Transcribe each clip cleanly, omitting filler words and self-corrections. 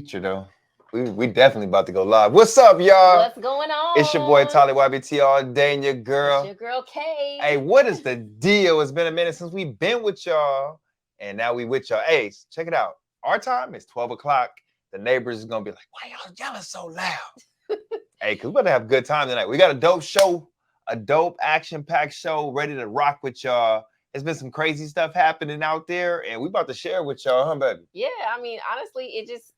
feature though. We definitely about to go live. What's up, y'all? What's going on? It's your boy Tolly YBT all day and your girl. It's your girl Kay. Hey, what is the deal? It's been a minute since we've been with y'all, and now we with y'all. Hey, check it out. Our time is 12 o'clock. The neighbors is gonna be like, "Why y'all yelling so loud?" Hey, cause we're gonna have a good time tonight. We got a dope show, a dope action-packed show, ready to rock with y'all. There's been some crazy stuff happening out there, and we about to share with y'all, huh, baby? Yeah, I mean, honestly, it just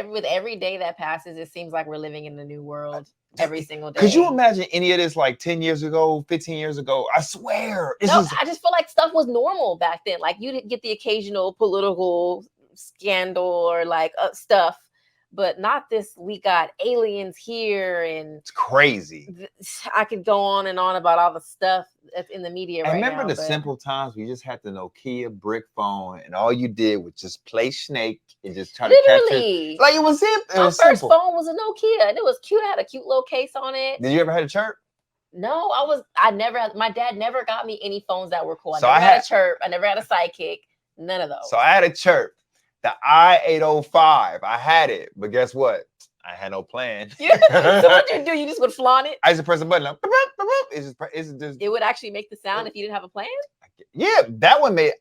with every day that passes, it seems like we're living in a new world every single day. Could you imagine any of this like 10 years ago, 15 years ago? I swear. I just feel like stuff was normal back then. Like you didn't get the occasional political scandal or like stuff, but not this. We got aliens here, and it's crazy. I could go on and on about all the stuff that's in the media right now. I remember the simple times we just had the Nokia brick phone, and all you did was just play Snake and just try to catch it. Like it was it. My first phone was a Nokia, and it was cute. It had a cute little case on it. Did you ever have a chirp? No, I never had. My dad never got me any phones that were cool. I never had a chirp. I never had a sidekick. None of those. So I had a chirp. The I-805, I had it, but guess what? I had no plan. Yeah. So what you do? You just would flaunt it? I just press a button. Like, it would actually make the sound if you didn't have a plan? Yeah,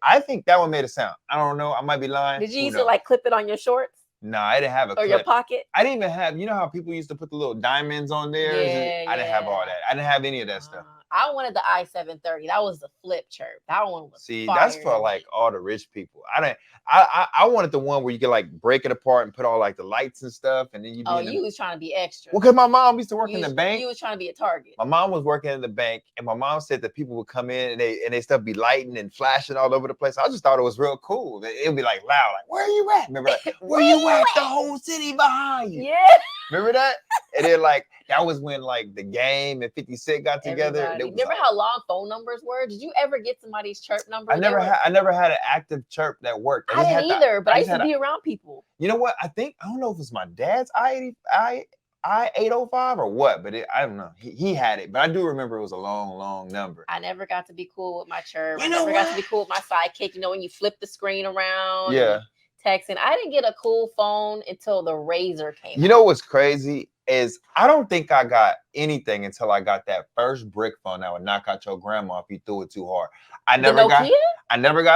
I think that one made a sound. I don't know. I might be lying. Did you used to like clip it on your shorts? No, I didn't have a clip. Or your pocket? I didn't even have, you know how people used to put the little diamonds on there? I didn't have all that. I didn't have any of that stuff. I wanted the I-730. That was the flip chirp. That one was that's for like all the rich people. I wanted the one where you could like break it apart and put all like the lights and stuff, and then you. You was trying to be extra. Well, because my mom used to work in the bank. You was trying to be a target. My mom was working in the bank, and my mom said that people would come in and they stuff be lighting and flashing all over the place. I just thought it was real cool. It would be like loud, like "Where are you at?" Remember, like, "Where you at?" The whole city behind you. Yeah. Remember that? And then like that was when like the Game and 50 Cent got together. Remember how long phone numbers were? Did you ever get somebody's chirp number? I never had an active chirp that worked. I didn't either, but I used to be around people. You know what? I don't know if it's my dad's I-805 or what, but I don't know. He had it, but I do remember it was a long number. I never got to be cool with my chirp. I never got to be cool with my sidekick. You know, when you flip the screen around. Yeah. Texting. I didn't get a cool phone until the Razor came. You know what's crazy is I don't think I got anything until I got that first brick phone that would knock out your grandma if you threw it too hard. I never got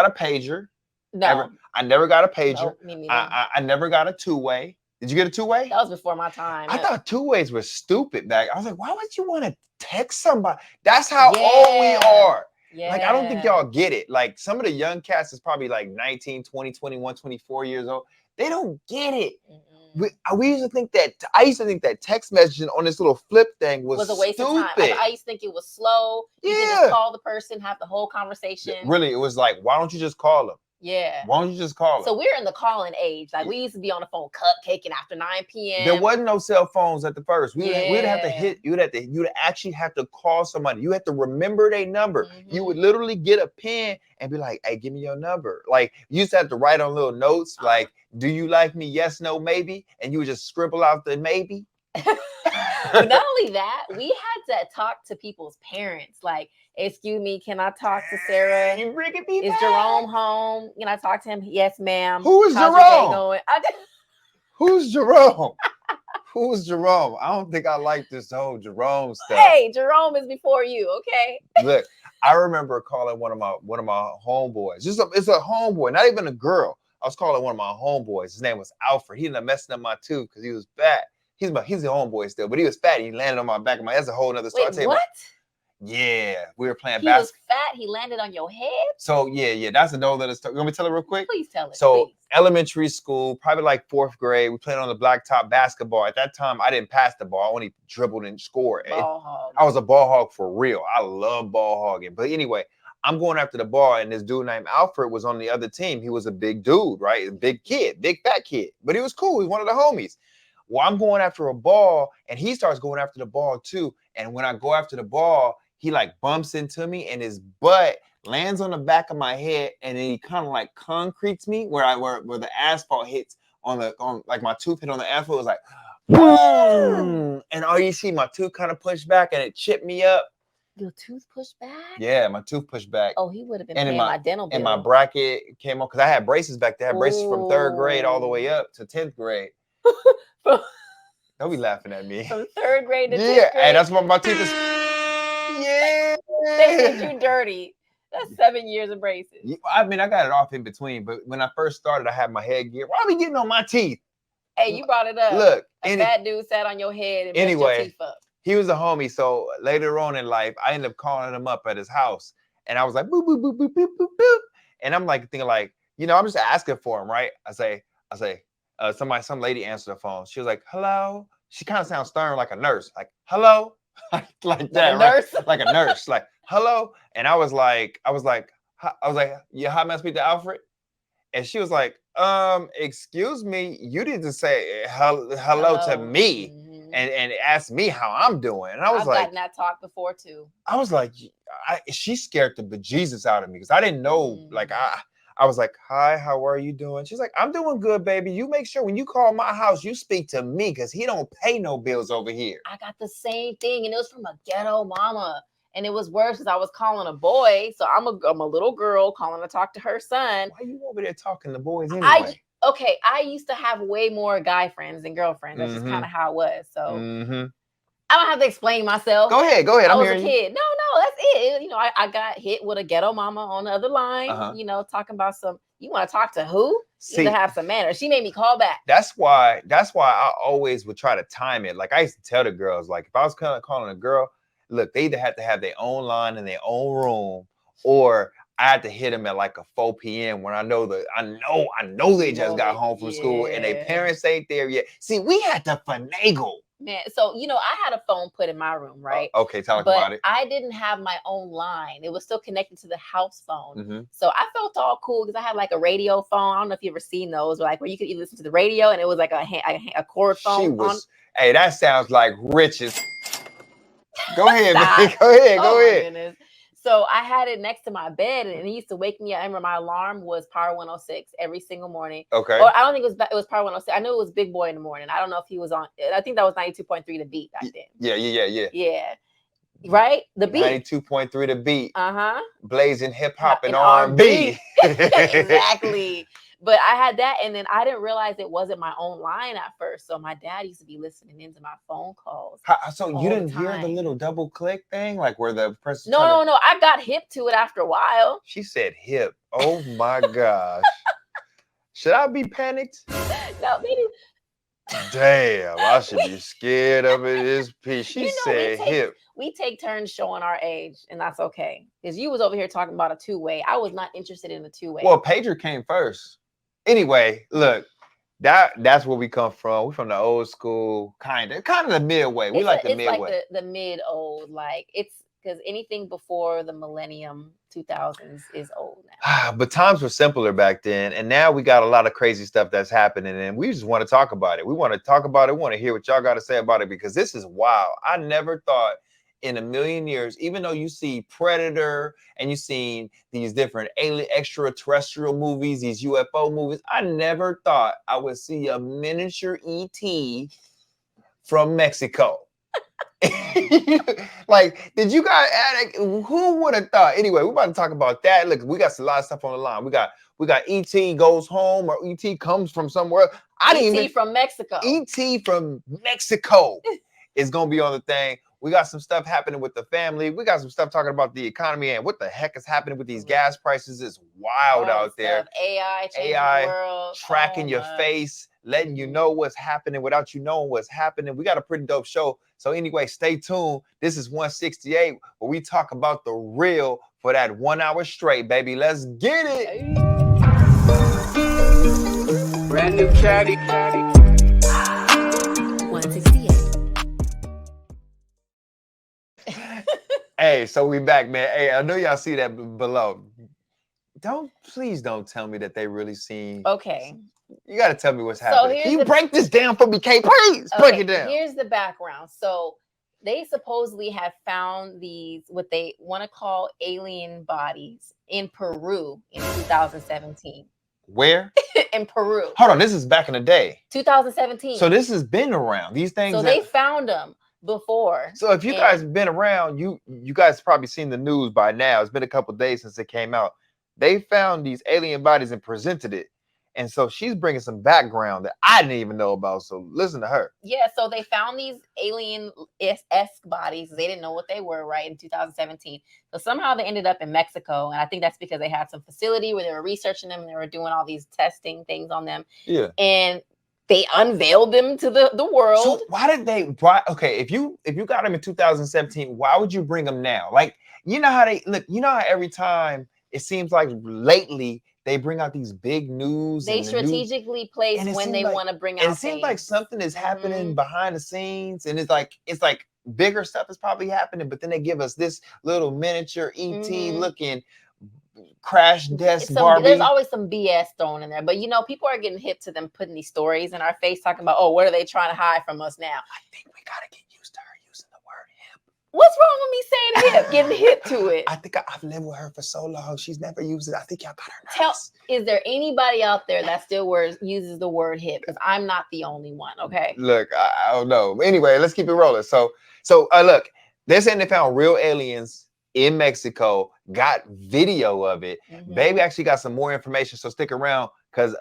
a pager. No. I never got a pager. Nope, me neither. I never got a two-way. Did you get a two-way? That was before my time. I thought two-ways were stupid back. I was like, why would you want to text somebody? That's how old we are. Yeah. Like, I don't think y'all get it. Like, some of the young cats is probably like 19, 20, 21, 24 years old. They don't get it. We used to think that, I used to think that text messaging on this little flip thing was a waste of time. I used to think it was slow. You can just call the person, have the whole conversation. Really, it was like, why don't you just call them? Yeah. Why don't you just call them? So we're in the calling age. Like we used to be on the phone cupcaking after 9 p.m. There wasn't no cell phones at the first. We'd have to hit, you'd actually have to call somebody. You had to remember their number. You would literally get a pen and be like, hey, give me your number. Like you used to have to write on little notes, like, do you like me? Yes, no, maybe. And you would just scribble out the maybe. But not only that, we had to talk to people's parents. Like, excuse me, can I talk to Sarah? Is Jerome home? Can I talk to him? Yes, ma'am. Who is Jerome? Who's Jerome? Who's Jerome? I don't think I like this whole Jerome stuff. Hey, Jerome is before you, okay? Look, I remember calling one of my homeboys. It's a homeboy, not even a girl. I was calling one of my homeboys. His name was Alfred. He ended up messing up my tooth because he was fat. He's the homeboy still, but he was fat. He landed on my back of my. That's a whole nother story. Wait, what? Yeah, we were playing basketball. He was fat. He landed on your head. So yeah, that's another story. You want me to tell it real quick? Please tell it. So elementary school, probably like 4th grade, we played on the blacktop basketball. At that time, I didn't pass the ball. I only dribbled and scored. Ball hog. I was a ball hog for real. I love ball hogging. But anyway, I'm going after the ball, and this dude named Alfred was on the other team. He was a big dude, right? A big kid, big fat kid. But he was cool. He was one of the homies. Well, I'm going after a ball, and he starts going after the ball too. And when I go after the ball, he like bumps into me, and his butt lands on the back of my head, and then he kind of like concretes me where the asphalt hits on like my tooth hit on the asphalt. It was like boom, and all you see my tooth kind of pushed back, and it chipped me up. Your tooth pushed back? Yeah, my tooth pushed back. Oh, he would have been paying my dental bill. And my bracket came on because I had braces back there. I had braces from 3rd grade all the way up to 10th grade. Don't be laughing at me. From 3rd grade to 10th Yeah, grade. hey, that's what my teeth is. Yeah. They did you dirty. That's 7 years of braces. I mean, I got it off in between, but when I first started, I had my headgear. Why are we getting on my teeth? Hey, you brought it up. Look, fat dude sat on your head and anyway, messed your teeth up. He was a homie, so later on in life, I ended up calling him up at his house, and I was like, boop, boop, boop, boop, boop, boop, boop. And I'm like thinking like, you know, I'm just asking for him, right? I say, some lady answered the phone. She was like, hello. She kind of sounds stern, like a nurse, like, hello, like that, right? Like a nurse, like, hello. And I was like, yeah, how may I speak to Alfred? And she was like, excuse me, you need to say hello to me and ask me how I'm doing. And I was I've gotten that talk before too. I was like, she scared the bejesus out of me because I didn't know. Like I was like, hi, how are you doing? She's like, I'm doing good, baby. You make sure when you call my house, you speak to me because he don't pay no bills over here. I got the same thing, and it was from a ghetto mama. And it was worse because I was calling a boy. So I'm a little girl calling to talk to her son. Why are you over there talking to boys anyway? I used to have way more guy friends than girlfriends. That's just kind of how it was. So I don't have to explain myself. Go ahead. I was a kid. No, that's it. You know, I got hit with a ghetto mama on the other line. You know, talking about you want to talk to who? See, you need to have some manners. She made me call back. That's why I always would try to time it. Like I used to tell the girls, like if I was kind of calling a girl, look, they either had to have their own line in their own room, or I had to hit them at like a 4 p.m. when I know they just got home from school and their parents ain't there yet. See, we had to finagle. Man, so you know, I had a phone put in my room, right? Okay, tell us about it. I didn't have my own line. It was still connected to the house phone. So I felt all cool because I had like a radio phone. I don't know if you ever seen those, like where you could listen to the radio and it was like a cord phone. Hey, that sounds like riches. Go ahead, man. Go ahead. Goodness. So I had it next to my bed, and it used to wake me up. I remember my alarm was Power 106 every single morning. Okay. Or I don't think it was Power 106. I knew it was Big Boy in the morning. I don't know if he was on. I think that was 92.3 The Beat back then. Yeah. Right? The Beat. 92.3 The Beat. Blazing hip hop and R&B. Exactly. But I had that, and then I didn't realize it wasn't my own line at first. So my dad used to be listening into my phone calls. So you didn't hear the little double click thing, like where the person? No. I got hip to it after a while. She said hip. Oh my gosh. Should I be panicked? No, maybe. Damn, I should be scared of it. This piece. She said hip. We take turns showing our age, and that's okay. Because you was over here talking about a two-way. I was not interested in a two-way. Well, pager came first. Anyway, look, that's where we come from. We're from the old school, kind of the midway. We like the midway. Like the mid-old. Like it's because anything before the millennium 2000s is old now. But times were simpler back then, and now we got a lot of crazy stuff that's happening, and we just want to talk about it. We want to talk about it. We want to hear what y'all got to say about it because this is wild. I never thought in a million years, even though you see Predator and you seen these different alien extraterrestrial movies, these UFO movies, I never thought I would see a miniature ET from Mexico. Like, did you guys who would have thought? Anyway, we're about to talk about that. Look, we got a lot of stuff on the line. We got ET goes home or ET comes from somewhere. ET from Mexico. ET from Mexico is gonna be on the thing. We got some stuff happening with the family. We got some stuff talking about the economy and what the heck is happening with these gas prices. It's wild out there. AI changing the world. Tracking your face, letting you know what's happening without you knowing what's happening. We got a pretty dope show. So anyway, stay tuned. This is 168, where we talk about the real for that 1 hour straight, baby. Let's get it. Brand new caddy. 168. Hey, so we back, man. Hey, I know y'all see that below. Please don't tell me that they really seen. Okay. You got to tell me what's happening. Can you break this down for me, Kay? Please break it down. Here's the background. So they supposedly have found these, what they want to call alien bodies in Peru in 2017. Where? In Peru. Hold on, this is back in the day. 2017. So this has been around. These things. So they found them before. So if you guys have been around, you guys probably seen the news by now. It's been a couple days since it came out. They found these alien bodies and presented it. And so she's bringing some background that I didn't even know about. So listen to her. Yeah, so they found these alien-esque bodies. They didn't know what they were, right, in 2017. So somehow they ended up in Mexico. And I think that's because they had some facility where they were researching them and they were doing all these testing things on them. Yeah. And they unveiled them to the world. So okay, if you got them in 2017, why would you bring them now? Like, you know how they look, you know how every time it seems like lately they bring out these big news. They strategically place when they want to bring out. It seems like something is happening behind the scenes, and it's like bigger stuff is probably happening, but then they give us this little miniature ET looking crash desk Barbie. There's always some BS thrown in there, but you know, people are getting hip to them putting these stories in our face talking about, oh, what are they trying to hide from us now? I think we gotta get used to her using the word hip. What's wrong with me saying hip? Getting hip to it. I think I've lived with her for so long. She's never used it. I think y'all got her nervous. Is there anybody out there that still uses the word hip? Because I'm not the only one. Okay. Look, I don't know. Anyway, let's keep it rolling. So look, they're saying they found real aliens in Mexico, got video of it. Baby actually got some more information, so stick around, because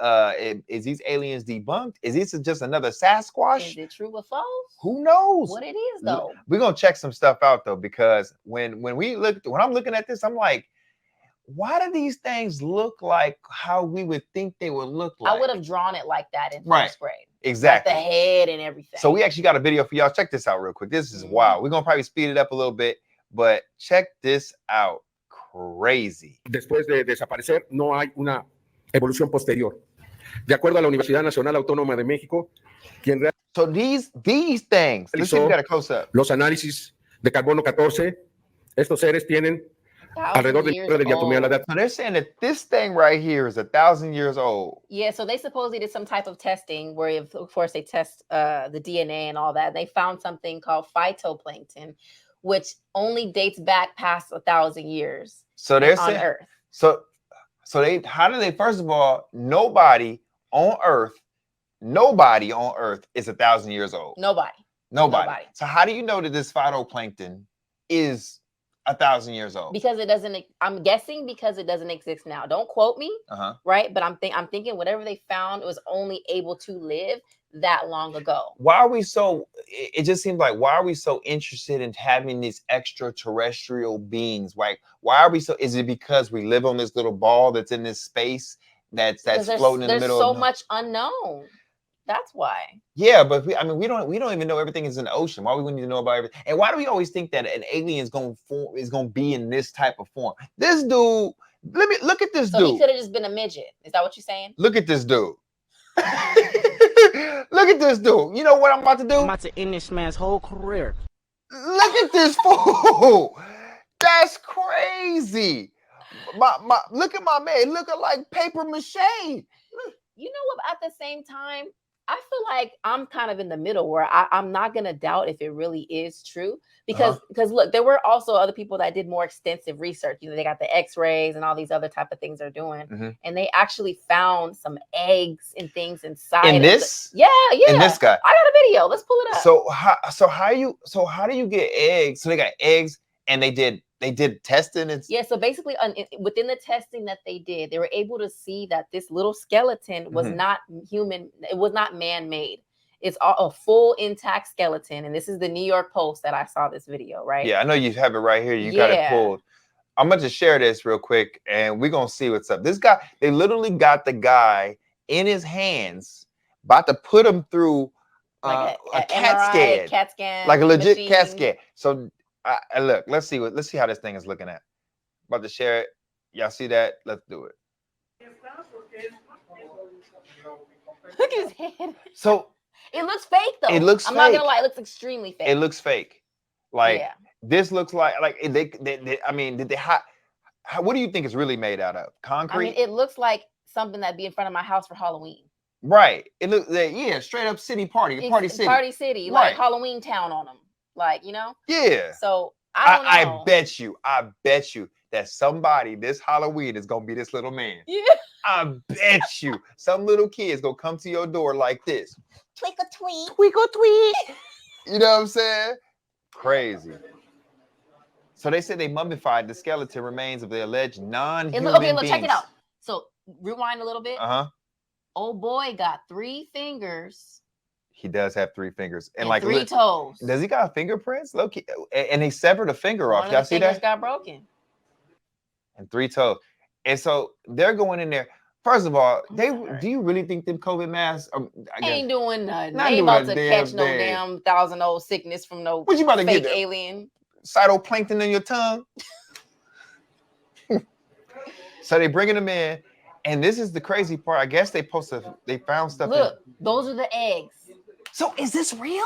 is these aliens debunked? Is this just another Sasquatch? Is it true or false? Who knows what it is, though? We're gonna check some stuff out, though, because when I'm looking at this, I'm like, why do these things look like how we would think they would look like? I would have drawn it like that in first grade. Exactly. Like the head and everything. So we actually got a video for y'all. Check this out real quick. This is wild. We're gonna probably speed it up a little bit, but check this out. Crazy. Después de desaparecer, no hay una evolución posterior. De acuerdo a la Universidad Nacional Autónoma de México, quien so these things, let's see if we got a close up. Los análisis de carbono 14, estos seres tienen alrededor de diatomía a la edad. So they're saying that this thing right here is 1,000 years old. Yeah, so they supposedly did some type of testing where, of course, they test the DNA and all that. They found something called phytoplankton, which only dates back past 1,000 years. So they're on saying, Earth. So how do they? First of all, nobody on Earth is 1,000 years old. Nobody. So how do you know that this phytoplankton is 1,000 years old? Because it doesn't. I'm guessing because it doesn't exist now. Don't quote me. Right, but I'm thinking whatever they found was only able to live that long ago. Why are we so? It just seems like, why are we so interested in having these extraterrestrial beings? Like, why are we so? Is it because we live on this little ball that's in this space that's floating in the middle? There's so much unknown. That's why. Yeah, but we don't even know everything is in the ocean. Why we need to know about everything? And why do we always think that an alien is going to be in this type of form? This dude, look at this dude. So he could have just been a midget. Is that what you're saying? Look at this dude. Look at this dude. You know what I'm about to do? I'm about to end this man's whole career. Look at this fool. That's crazy. Look at my man. Looking like paper mache. You know what? At the same time, I feel like I'm kind of in the middle where I'm not going to doubt if it really is true. Because look, there were also other people that did more extensive research. You know, they got the x-rays and all these other type of things they're doing. And they actually found some eggs and things inside. In this? Yeah. In this guy. I got a video. Let's pull it up. So how do you get eggs? So they got eggs and they did testing. Yeah, so basically within the testing that they did, they were able to see that this little skeleton was not human. It was not man-made. It's a full intact skeleton. And this is the New York Post that I saw this video, right? Yeah, I know you have it right here. You got it pulled. I'm going to share this real quick and we're going to see what's up. This guy, they literally got the guy in his hands, about to put him through like a CAT scan. Like a legit machine. CAT scan. So look, let's see how this thing is looking at. About to share it. Y'all see that? Let's do it. Look at his head. So it looks fake though. It looks I'm fake. not gonna lie, it looks extremely fake. It looks fake. Like this looks like they I mean, what do you think it's really made out of? Concrete? I mean, it looks like something that'd be in front of my house for Halloween. Right. It looks straight up city party. Party city. Party city, like Halloween Town on them. Like, you know? Yeah. So I don't know. I bet you that somebody this Halloween is gonna be this little man. Yeah. I bet you some little kid's gonna come to your door like this. Twinkle tweet. Twinkle tweet. You know what I'm saying? Crazy. So they said they mummified the skeleton remains of the alleged non-human beings. Look, check it out. So rewind a little bit. Oh boy got 3 fingers He does have 3 fingers. And and like, 3 look, toes. does he got fingerprints? Look, and they severed a finger One off. of Y'all the see fingers that? got broken. And 3 toes. And so they're going in there. First of all, I'm they sorry. do you really think them COVID masks? I guess Ain't doing nothing. not They ain't doing about a to catch damn no thing. damn 1,000-old sickness from no What you about to fake get? alien. Cytoplankton in your tongue. So they bringing them in, and this is the crazy part. I guess they found stuff. Look, those are the eggs. So is this real?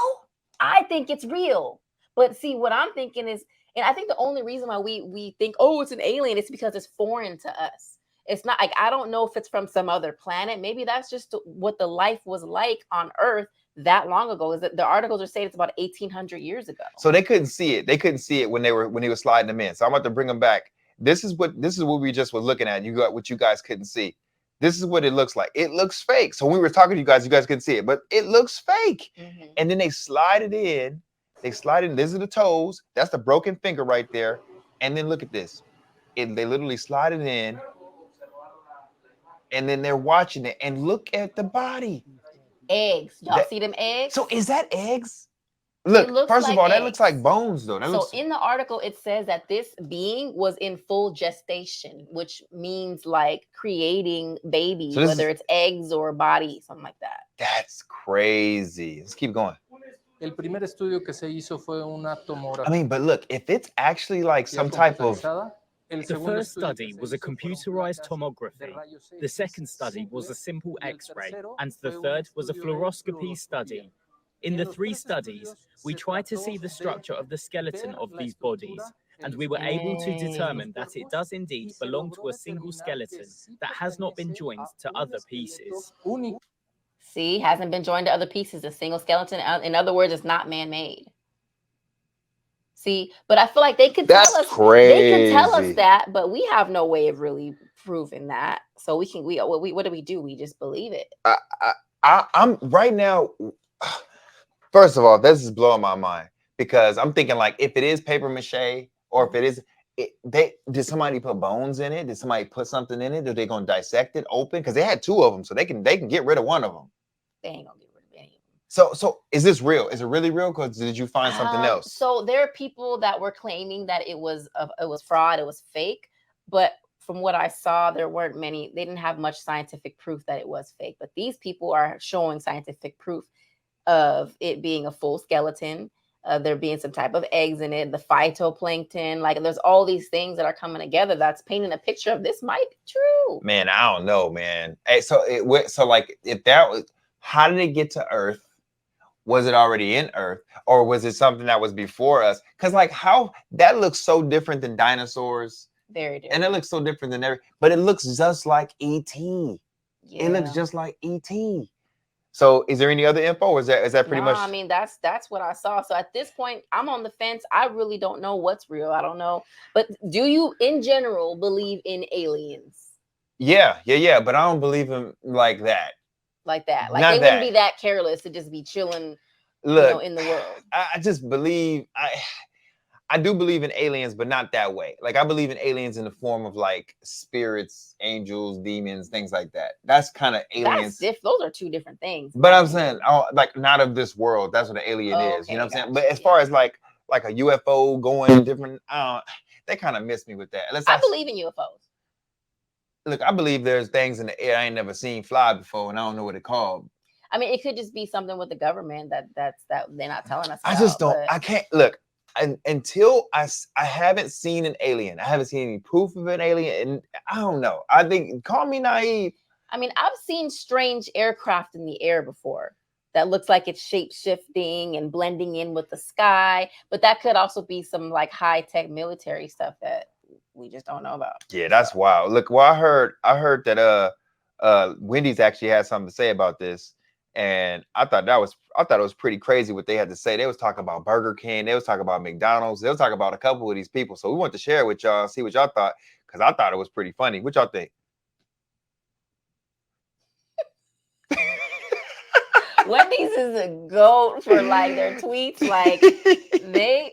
I think it's real. But see, what I'm thinking is, and I think the only reason why we think, oh, it's an alien, is because it's foreign to us. It's not like, I don't know if it's from some other planet. Maybe that's just what the life was like on Earth that long ago. Is that the articles are saying it's about 1,800 years ago. So they couldn't see it. They couldn't see it when he was sliding them in. So I'm about to bring them back. This is what we just was looking at. You got what you guys couldn't see. This is what it looks like. It looks fake. So when we were talking to you guys couldn't see it, but it looks fake. Mhm. And then they slide it in. They slide in. These are the toes. That's the broken finger right there. And then look at this. They literally slide it in. And then they're watching it. And look at the body. Eggs. Y'all see them eggs? So is that eggs? Look, looks first like of all, that eggs. looks like bones, though. So in the article, it says that this being was in full gestation, which means like creating baby, So whether it's eggs or body, something like that. That's crazy. Let's keep going. El primer estudio que se hizo fue una tomografía. I mean, but look, if it's actually like some type of... The first study was a computerized tomography, the second study was a simple X-ray, and the third was a fluoroscopy study. In the 3 studies, we tried to see the structure of the skeleton of these bodies, and we were able to determine that it does indeed belong to a single skeleton that has not been joined to other pieces. See, hasn't been joined to other pieces, a single skeleton. In other words, it's not man-made. See, but I feel like they could tell us. Crazy. They could tell us that, but we have no way of really proving that. So what do we do? We just believe it. I'm right now. First of all, this is blowing my mind because I'm thinking like if it is paper mache or if it is, did somebody put bones in it? Did somebody put something in it? Are they gonna dissect it open? Because they had 2 of them, so they can get rid of one of them. They ain't gonna get rid of any of them. So is this real? Is it really real? Because did you find something else? So there are people that were claiming that it was fraud, it was fake, but from what I saw, there weren't many. They didn't have much scientific proof that it was fake. But these people are showing scientific proof of it being a full skeleton, there being some type of eggs in it, the phytoplankton, like there's all these things that are coming together that's painting a picture of this might be true. Man, I don't know, man. Hey, so like if that was, how did it get to Earth? Was it already in Earth, or was it something that was before us? Because like how that looks so different than dinosaurs. Very different. And it looks so different than but it looks just like E.T. Yeah. It looks just like E.T. So is there any other info, or is that pretty much? I mean, that's what I saw. So at this point, I'm on the fence. I really don't know what's real. I don't know. But do you, in general, believe in aliens? Yeah. But I don't believe them like that. Like that. Like Not they that. wouldn't be that careless to just be chilling, Look, in the world. I just believe I do believe in aliens, but not that way. Like I believe in aliens in the form of like spirits, angels, demons, things like that. That's kind of aliens. Those are 2 different things. But I'm saying, like not of this world. That's what an alien is. You know what I'm saying? But as far as like a UFO going different, they kind of miss me with that. I believe in UFOs. Look, I believe there's things in the air I ain't never seen fly before, and I don't know what it's called. I mean, it could just be something with the government that they're not telling us about. I just don't. I can't look. Until I haven't seen an alien. I haven't seen any proof of an alien, and I don't know. I think, call me naive. I mean, I've seen strange aircraft in the air before that looks like it's shape-shifting and blending in with the sky, but that could also be some like high-tech military stuff that we just don't know about. Yeah, that's wild. Look, well, I heard that Wendy's actually had something to say about this. And I thought it was pretty crazy what they had to say. They was talking about Burger King. They was talking about McDonald's. They was talking about a couple of these people. So we want to share it with y'all, see what y'all thought, because I thought it was pretty funny. What y'all think? Wendy's is a goat for like their tweets. Like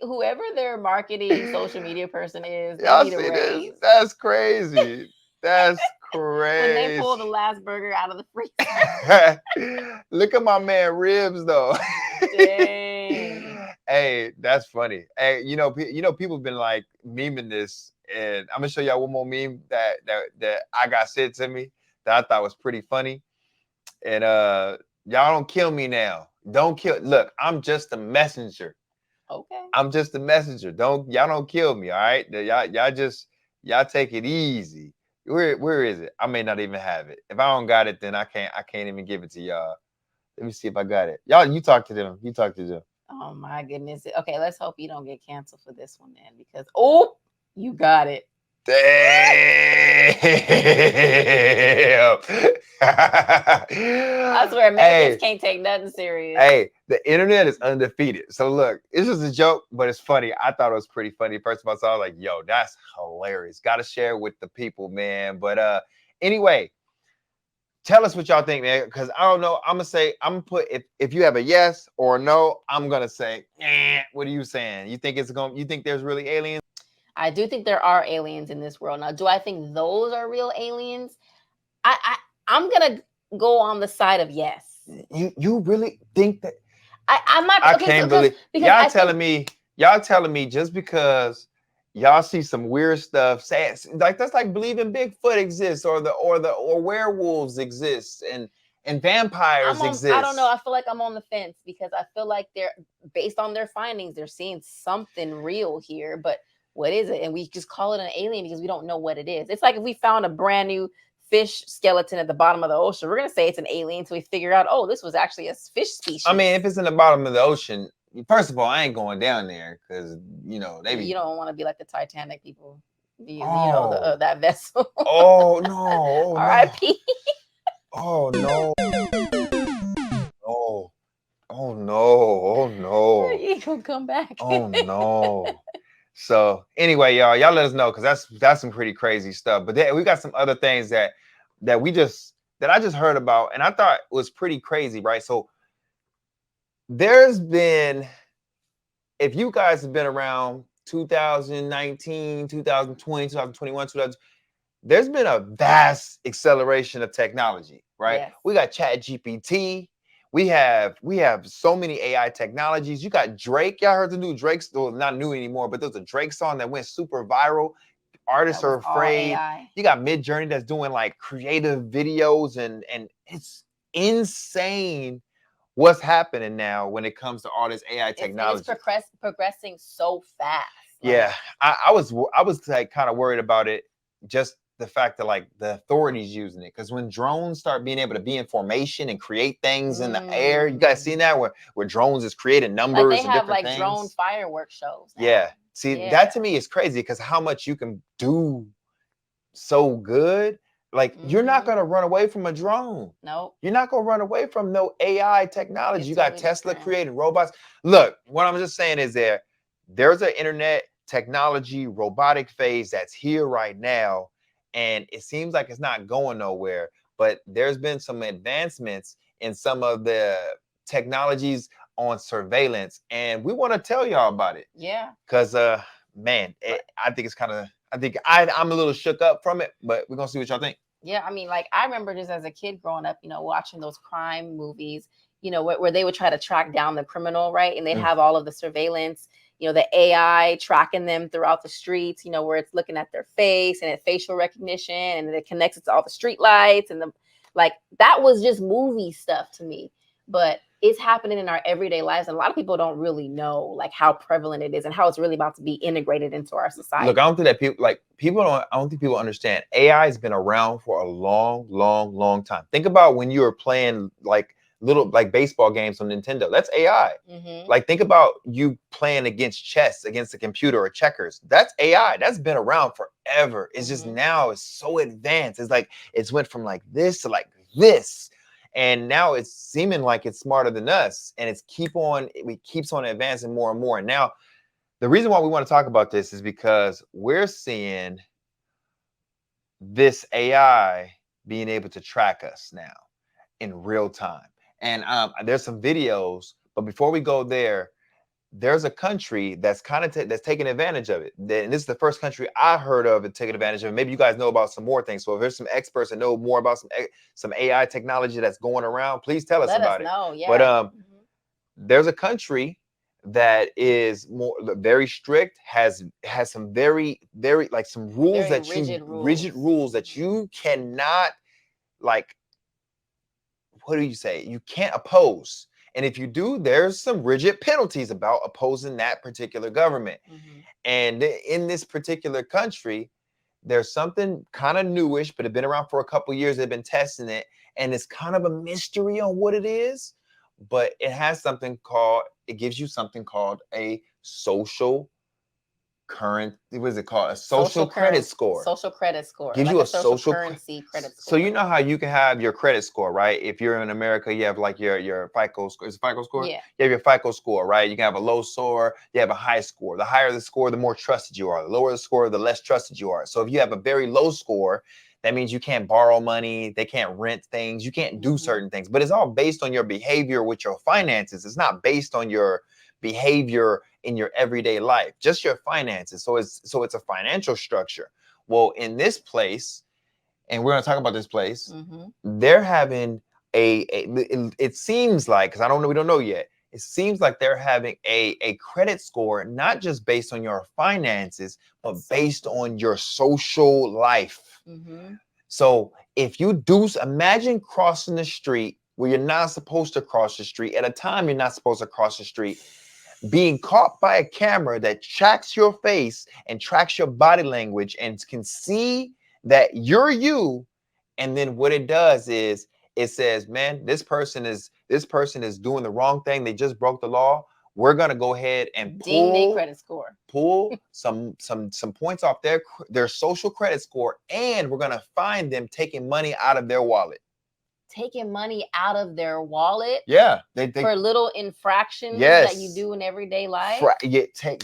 whoever their marketing social media person is, they need a raise. That's crazy. That's When they pull the crazy. last burger out of the freezer. Look at my man ribs though. Dang. Hey, that's funny. Hey, people have been like memeing this, and I'm gonna show y'all one more meme that I got sent to me that I thought was pretty funny. And y'all don't kill me now. Don't kill. Look, I'm just a messenger. Okay. I'm just a messenger. Y'all don't kill me. All right. Y'all take it easy. Where is it? I may not even have it. If I don't got it, then I can't even give it to y'all. Let me see if I got it. Y'all, you talk to them. You talk to them. Oh my goodness. Okay, let's hope you don't get canceled for this one then, because you got it. Damn. I swear Americans can't take nothing serious. Hey, the internet is undefeated. So look, it's just a joke, but it's funny. I thought it was pretty funny. First of all, so I was like, yo, that's hilarious. Gotta share with the people, man. But anyway, tell us what y'all think, man. Because I don't know. I'm gonna put if you have a yes or a no, I'm gonna say, what are you saying? You think there's really aliens? I do think there are aliens in this world. Now, do I think those are real aliens? I'm gonna go on the side of yes. You really think that? I'm not. I okay, can't so, believe because y'all telling me just because y'all see some weird stuff, say like that's like believing Bigfoot exists or werewolves exist and vampires exist. I don't know. I feel like I'm on the fence because I feel like they're based on their findings, they're seeing something real here, but what is it? And we just call it an alien because we don't know what it is. It's like if we found a brand new fish skeleton at the bottom of the ocean, we're gonna say it's an alien until we figure out, oh, this was actually a fish species. I mean, if it's in the bottom of the ocean, first of all, I ain't going down there because you don't want to be like the Titanic people. That vessel. Oh no! R.I.P. Oh no! Oh, oh no! Oh no! You gonna come back? Oh no! So anyway, y'all let us know because that's some pretty crazy stuff. But then we got some other things that I just heard about and I thought was pretty crazy, right? So there's been, if you guys have been around 2019, 2020, 2021, there's been a vast acceleration of technology, right? Yes. We got ChatGPT. We have so many AI technologies. You got Drake. Y'all heard the new Drake, well, not new anymore, but there's a Drake song that went super viral. Artists are afraid. You got Midjourney that's doing like creative videos and it's insane what's happening now when it comes to all this AI technology. It's progressing so fast. Yeah, I was like kind of worried about it, just the fact that like the authorities using it, because when drones start being able to be in formation and create things in the air, you guys seen that where drones is creating numbers like they and have different like things. drone fireworks shows now. Yeah, see that to me is crazy because how much you can do so good. Like you're not gonna run away from a drone. Nope. You're not gonna run away from no AI technology. It's you got totally Tesla different. creating robots. Look, what I'm just saying is there's an internet technology robotic phase that's here right now, and it seems like it's not going nowhere. But there's been some advancements in some of the technologies on surveillance, and we want to tell y'all about it. Yeah. Because man, I think it's kind of. I think I'm a little shook up from it, but we're gonna see what y'all think. Yeah, I mean, like I remember just as a kid growing up, watching those crime movies, where they would try to track down the criminal, right? And they'd have all of the surveillance, the AI tracking them throughout the streets, where it's looking at their face and it's facial recognition and it connects it to all the street lights and that was just movie stuff to me. But it's happening in our everyday lives, and a lot of people don't really know like how prevalent it is and how it's really about to be integrated into our society. Look, I don't think that I don't think people understand. AI has been around for a long, long, long time. Think about when you were playing like little baseball games on Nintendo. That's AI. Like think about you playing against chess against a computer or checkers. That's AI. That's been around forever. It's just now it's so advanced. It's like it's went from like this to like this. And now it's seeming like it's smarter than us, and it keeps on advancing more and more. And now the reason why we want to talk about this is because we're seeing this AI being able to track us now in real time. And there's some videos, but before we go there, there's a country that's kind of that's taking advantage of it. And this is the first country I heard of it taking advantage of it. Maybe you guys know about some more things. So if there's some experts that know more about some AI technology that's going around, please tell us about it. Yeah. But there's a country that is very strict, has some very like some rules Very that rigid rules that you cannot, like, what do you say? You can't oppose. And if you do, there's some rigid penalties about opposing that particular government. And in this particular country, there's something kind of newish, but it's been around for a couple of years. They've been testing it, and it's kind of a mystery on what it is. But it has something called, it gives you something called a social current, what is it called? A social credit score. Social credit score. Gives like you a social currency credit score. So you know how you can have your credit score, right? If you're in America, you have like your FICO score. Is it FICO score? Yeah. You have your FICO score, right? You can have a low score, you have a high score. The higher the score, the more trusted you are. The lower the score, the less trusted you are. So if you have a very low score, that means you can't borrow money, they can't rent things, you can't do certain things. But it's all based on your behavior with your finances. It's not based on your behavior in your everyday life, just your finances. So it's a financial structure. Well, in this place, and we're going to talk about this place, they're having it seems like, because we don't know yet, it seems like they're having a credit score, not just based on your finances, but based on your social life. So if you do, imagine crossing the street where you're not supposed to cross the street at a time you're not supposed to cross the street, being caught by a camera that tracks your face and tracks your body language and can see that you're you. And then what it does is it says, man, this person is doing the wrong thing. They just broke the law. We're gonna go ahead and ding their credit score, pull some points off their social credit score, and we're gonna find them taking money out of their wallet. Taking money out of their wallet, yeah, for little infractions that you do in everyday life.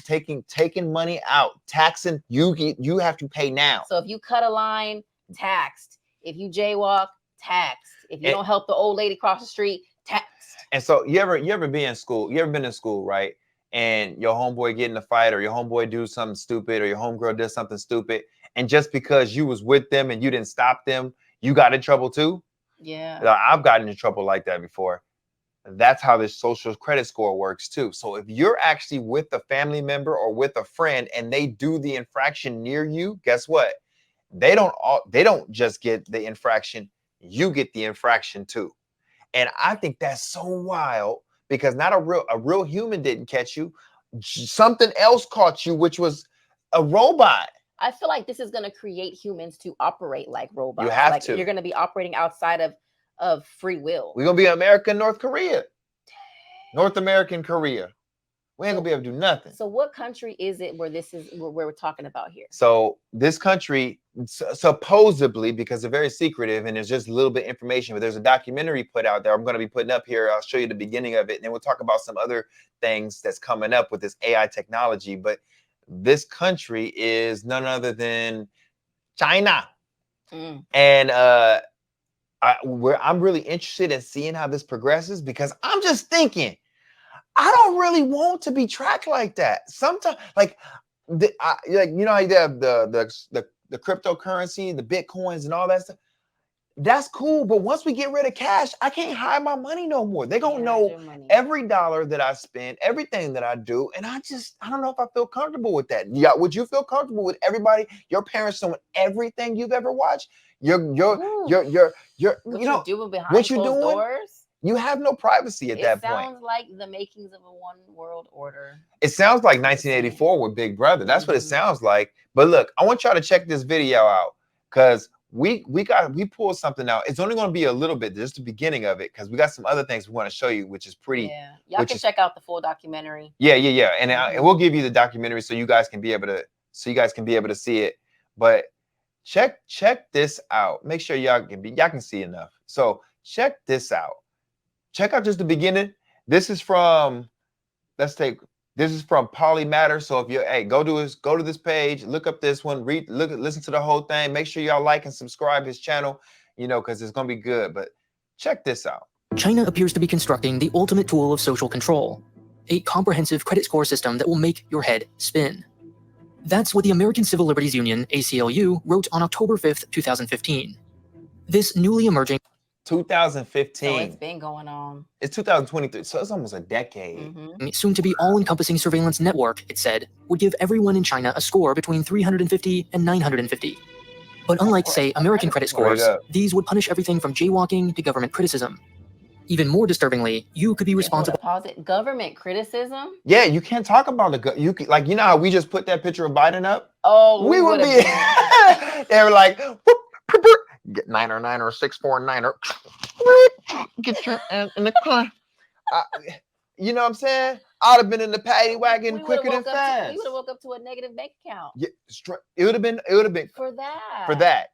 Taking money out, taxing you have to pay now. So if you cut a line, taxed. If you jaywalk, taxed. If you don't help the old lady cross the street, taxed. And so you ever be in school? You ever been in school, right? And your homeboy get in a fight, or your homeboy do something stupid, or your homegirl does something stupid, and just because you was with them and you didn't stop them, you got in trouble too? Yeah. I've gotten in trouble like that before. That's how this social credit score works too. So if you're actually with a family member or with a friend and they do the infraction near you, guess what? They don't just get the infraction, you get the infraction too. And I think that's so wild, because not a real human didn't catch you. Something else caught you, which was a robot. I feel like this is going to create humans to operate like robots. You have to. You're going to be operating outside of free will. We're going to be America and North Korea. North American Korea. We ain't going to be able to do nothing. So what country is it where this is where we're talking about here? So this country, supposedly, because they're very secretive and there's just a little bit of information, but there's a documentary put out there I'm going to be putting up here. I'll show you the beginning of it, and then we'll talk about some other things that's coming up with this AI technology. But this country is none other than China. And I'm really interested in seeing how this progresses, because I'm just thinking, I don't really want to be tracked like that. Sometimes, like you know how you have the cryptocurrency, the Bitcoins and all that stuff. That's cool, but once we get rid of cash, I can't hide my money no more. They're gonna know every dollar that I spend, everything that I do, and I don't know if I feel comfortable with that. Yeah, would you feel comfortable with everybody, your parents knowing everything you've ever watched? You're you know doing behind what you're closed doing? doors? You have no privacy at that point. It sounds like the makings of a one world order. It sounds like 1984 with Big Brother. That's what it sounds like. But look, I want y'all to check this video out, because we pulled something out. It's only going to be a little bit, just the beginning of it, because we got some other things we want to show you, which is pretty. Yeah, y'all can check out the full documentary. Yeah. And we'll give you the documentary so you guys can be able to see it. But check this out. Make sure y'all can see enough. So check this out. Check out just the beginning. This is from Polymatter. So if you're go to this page, look up this one, listen to the whole thing. Make sure y'all like and subscribe his channel, because it's gonna be good. But check this out. China appears to be constructing the ultimate tool of social control. a comprehensive credit score system that will make your head spin. That's what the American Civil Liberties Union, ACLU, wrote on October 5th, 2015. This newly emerging 2015. So it's been going on. It's 2023, so it's almost a decade. soon-to-be all-encompassing surveillance network, it said, would give everyone in China a score between 350 and 950. But unlike, say, American credit scores, these would punish everything from jaywalking to government criticism. Even more disturbingly, you could be responsible. Pause it. Government criticism? Yeah, you can't talk about the like, you know how we just put that picture of Biden up? Oh, we would be. They were like, whoop, get 9 or 649 or get your ass in the car. You know what I'm saying? I'd have been in the paddy wagon quicker than fast. We would have woke up to a negative bank account. Yeah, it would have been for that.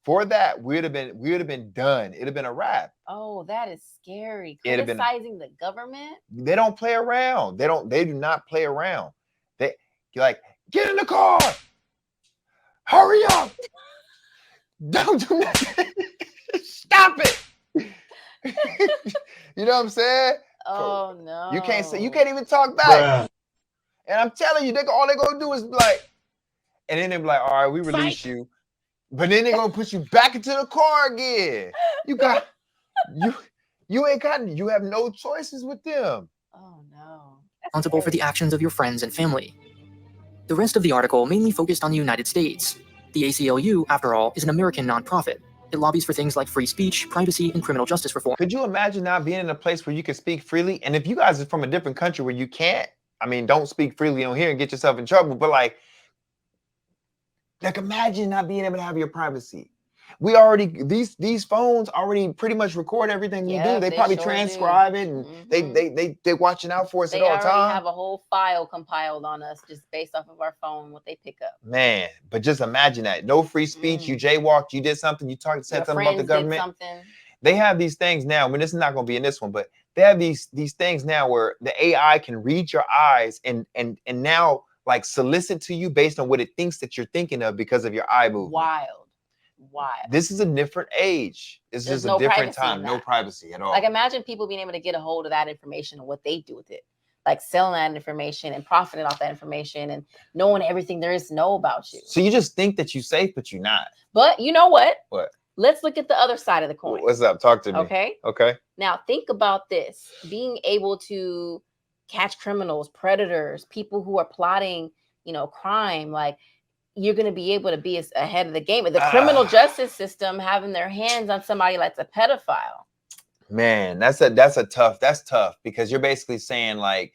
For that, we would have been done. It'd have been a wrap. Oh, that is scary. Criticizing the government. They don't play around. They do not play around. You're like, get in the car. Hurry up. Don't do nothing. Stop it. You know what I'm saying? Oh no. You can't even talk back. And I'm telling you, all they're gonna do is like, and then they're like, all right, we release you. But then they're gonna put you back into the car again. You have no choices with them. Oh no. Responsible for the actions of your friends and family. The rest of the article mainly focused on the United States. The ACLU, after all, is an American nonprofit. It lobbies for things like free speech, privacy, and criminal justice reform. Could you imagine now being in a place where you can speak freely? And if you guys are from a different country where you can't, I mean, don't speak freely on here and get yourself in trouble, but like imagine not being able to have your privacy. We already, these phones already pretty much record everything we do. They probably transcribe it, and they're watching out for us at all times. They already have a whole file compiled on us just based off of our phone, what they pick up. Man, but just imagine that. No said speech, you jaywalked, you did something, you said something about the government. They have these things now. I mean, this is not going to be in this one, but they have these things now where the AI can read your eyes and now like solicit to you based on what it thinks that you're thinking of because of your eye movement. Wild. This is a different age. This is a different time. No privacy at all. Like imagine people being able to get a hold of that information and what they do with it. Like selling that information and profiting off that information and knowing everything there is to know about you. So you just think that you're safe, but you're not. But you know what? What? Let's look at the other side of the coin. What's up? Talk to me. Okay. Now think about this. Being able to catch criminals, predators, people who are plotting, crime, like you're going to be able to be ahead of the game. The criminal justice system having their hands on somebody that's a pedophile. Man, that's tough because you're basically saying like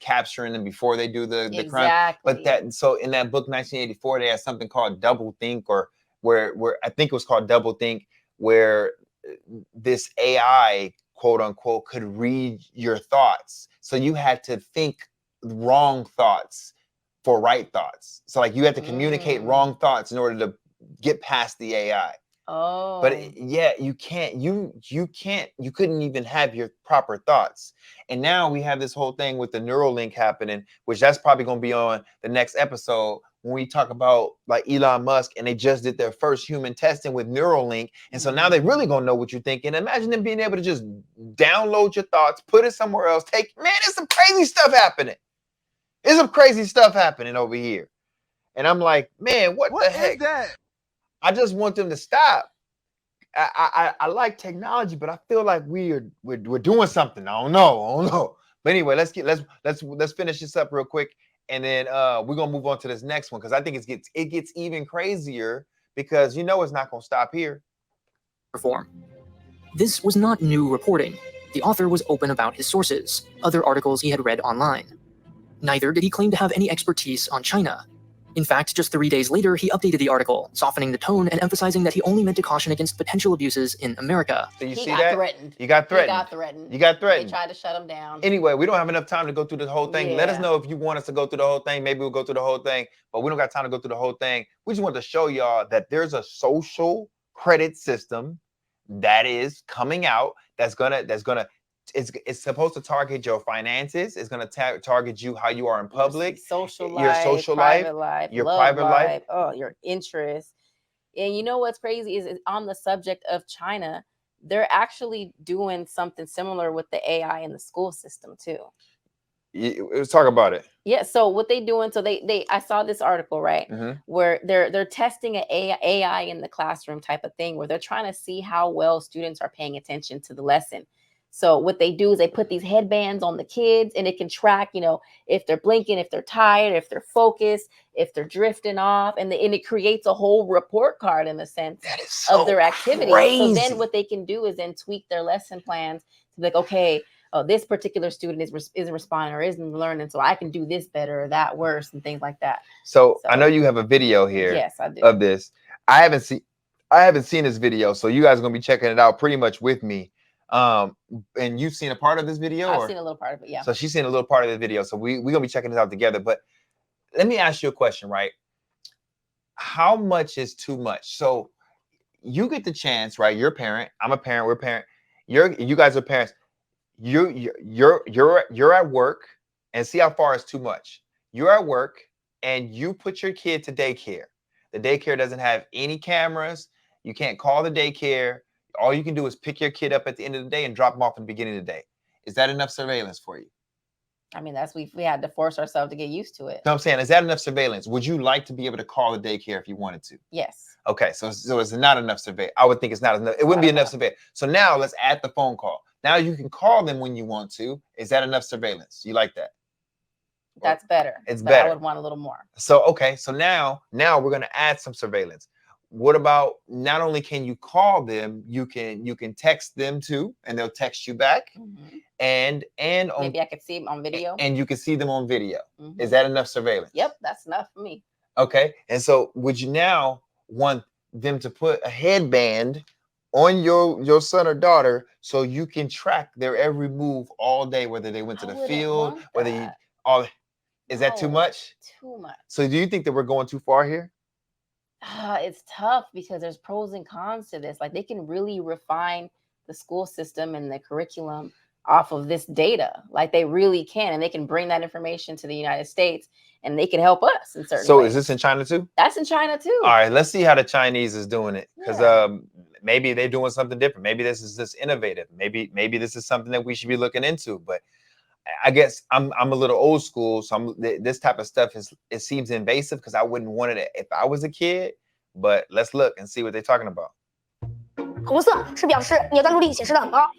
capturing them before they do the crime. But so in that book 1984, they had something called double think, or where I think it was called double think, where this AI quote unquote could read your thoughts. So you had to think wrong thoughts for right thoughts. So like you had to communicate wrong thoughts in order to get past the AI. Oh. But yeah, you couldn't even have your proper thoughts. And now we have this whole thing with the Neuralink happening, which that's probably going to be on the next episode when we talk about like Elon Musk, and they just did their first human testing with Neuralink. And so now they really going to know what you're thinking. Imagine them being able to just download your thoughts, put it somewhere else. Man, there's some crazy stuff happening. There's some crazy stuff happening over here. And I'm like, man, what the heck? Is that? I just want them to stop. I like technology, but I feel like we're doing something. I don't know. But anyway, let's finish this up real quick, and then we're gonna move on to this next one because I think it gets even crazier because it's not gonna stop here. Reform. This was not new reporting. The author was open about his sources, other articles he had read online. Neither did he claim to have any expertise on China. In fact, just 3 days later, he updated the article, softening the tone and emphasizing that he only meant to caution against potential abuses in America. So you see that? You got threatened. They tried to shut him down. Anyway, we don't have enough time to go through the whole thing. Yeah. Let us know if you want us to go through the whole thing. Maybe we'll go through the whole thing, but we don't got time to go through the whole thing. We just want to show y'all that there's a social credit system that is coming out it's supposed to target your finances. It's going to target you, how you are in public, your social life, your private life. Oh, your interests. And you know what's crazy is on the subject of China, they're actually doing something similar with the AI in the school system too. Let's talk about it. Yeah. So what they doing? So they I saw this article, right, where they're testing an AI in the classroom type of thing, where they're trying to see how well students are paying attention to the lesson. So what they do is they put these headbands on the kids, and it can track, if they're blinking, if they're tired, if they're focused, if they're drifting off, and it creates a whole report card in a sense of their activity. So then what they can do is then tweak their lesson plans to be like, okay, oh, this particular student isn't responding or isn't learning, so I can do this better or that worse and things like that. So I know you have a video here. Yes, I do. Of this. I haven't seen this video, so you guys are gonna be checking it out pretty much with me. And you've seen a part of this video? I've seen a little part of it, yeah. So she's seen a little part of the video. So we're gonna be checking this out together. But let me ask you a question, right? How much is too much? So you get the chance, right? You're a parent. I'm a parent. We're a parent. You guys are parents. You're at work, and see how far is too much. You're at work and you put your kid to daycare. The daycare doesn't have any cameras. You can't call the daycare. All you can do is pick your kid up at the end of the day and drop them off in the beginning of the day. Is that enough surveillance for you? I mean, we had to force ourselves to get used to it. You know what I'm saying? Is that enough surveillance? Would you like to be able to call the daycare if you wanted to? Yes. Okay, so it's not enough surveillance. I would think it's not enough. It wouldn't be enough surveillance. So now let's add the phone call. Now you can call them when you want to. Is that enough surveillance? You like that? That's better. It's better. I would want a little more. So, okay. So now we're going to add some surveillance. What about, not only can you call them, you can text them too, and they'll text you back. And maybe I could see them on video. And you can see them on video. Is that enough surveillance? Yep, that's enough for me. Okay. And so would you now want them to put a headband on your son or daughter so you can track their every move all day, whether they went to the field, whether you all? Is that too much? Too much. So do you think that we're going too far here? It's tough because there's pros and cons to this. Like, they can really refine the school system and the curriculum off of this data. Like, they really can, and they can bring that information to the United States, and they can help us in certain ways. So is this in China too? That's in China too. All right, let's see how the Chinese is doing it, because maybe they're doing something different. Maybe this is just innovative. Maybe this is something that we should be looking into. But I guess I'm a little old school, so this type of stuff it seems invasive because I wouldn't want it if I was a kid. But let's look and see what they're talking about.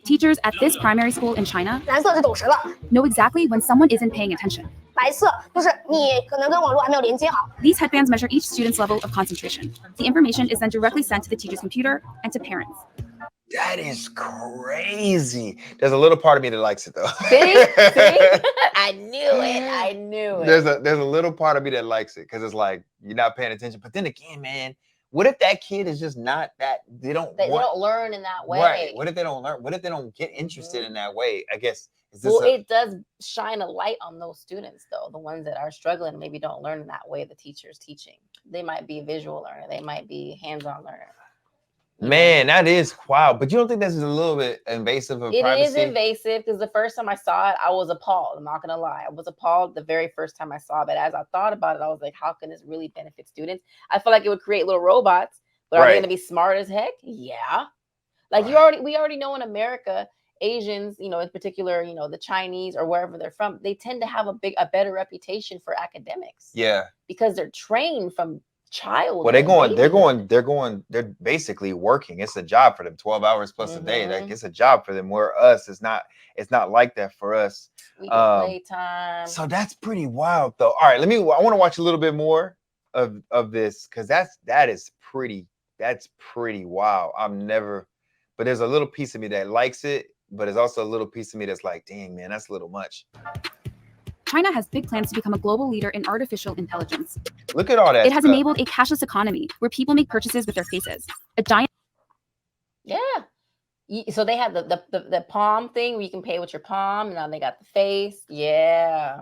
Teachers at this primary school in China know exactly when someone isn't paying attention. These headbands measure each student's level of concentration. The information is then directly sent to the teacher's computer and to parents. That is crazy. There's a little part of me that likes it though. See? I knew it. There's a little part of me that likes it because it's like you're not paying attention. But then again, man, what if that kid is just not that they don't learn in that way? Right. What if they don't learn? What if they don't get interested in that way? I guess it does shine a light on those students though, the ones that are struggling and maybe don't learn in that way the teacher's teaching. They might be a visual learner, they might be hands-on learner. Man, that is wild. But you don't think this is a little bit invasive of privacy? It is invasive because the first time I saw it, I was appalled. I'm not going to lie. I was appalled the very first time I saw it. But as I thought about it, I was like, how can this really benefit students? I feel like it would create little robots, but are they going to be smart as heck? Yeah. Like we already know in America, Asians, in particular, the Chinese or wherever they're from, they tend to have a better reputation for academics. Yeah. Because they're trained from child. Well, they're basically working. It's a job for them, 12 hours plus a day. Like, it's a job for them. Where us, it's not like that for us. We can playtime. So that's pretty wild though. All right, I want to watch a little bit more of this because that's pretty wild. But there's a little piece of me that likes it, but there's also a little piece of me that's like, dang man, that's a little much. China has big plans to become a global leader in artificial intelligence. Look at all that. It has enabled a cashless economy where people make purchases with their faces. Yeah. So they have the palm thing where you can pay with your palm, and now they got the face. Yeah.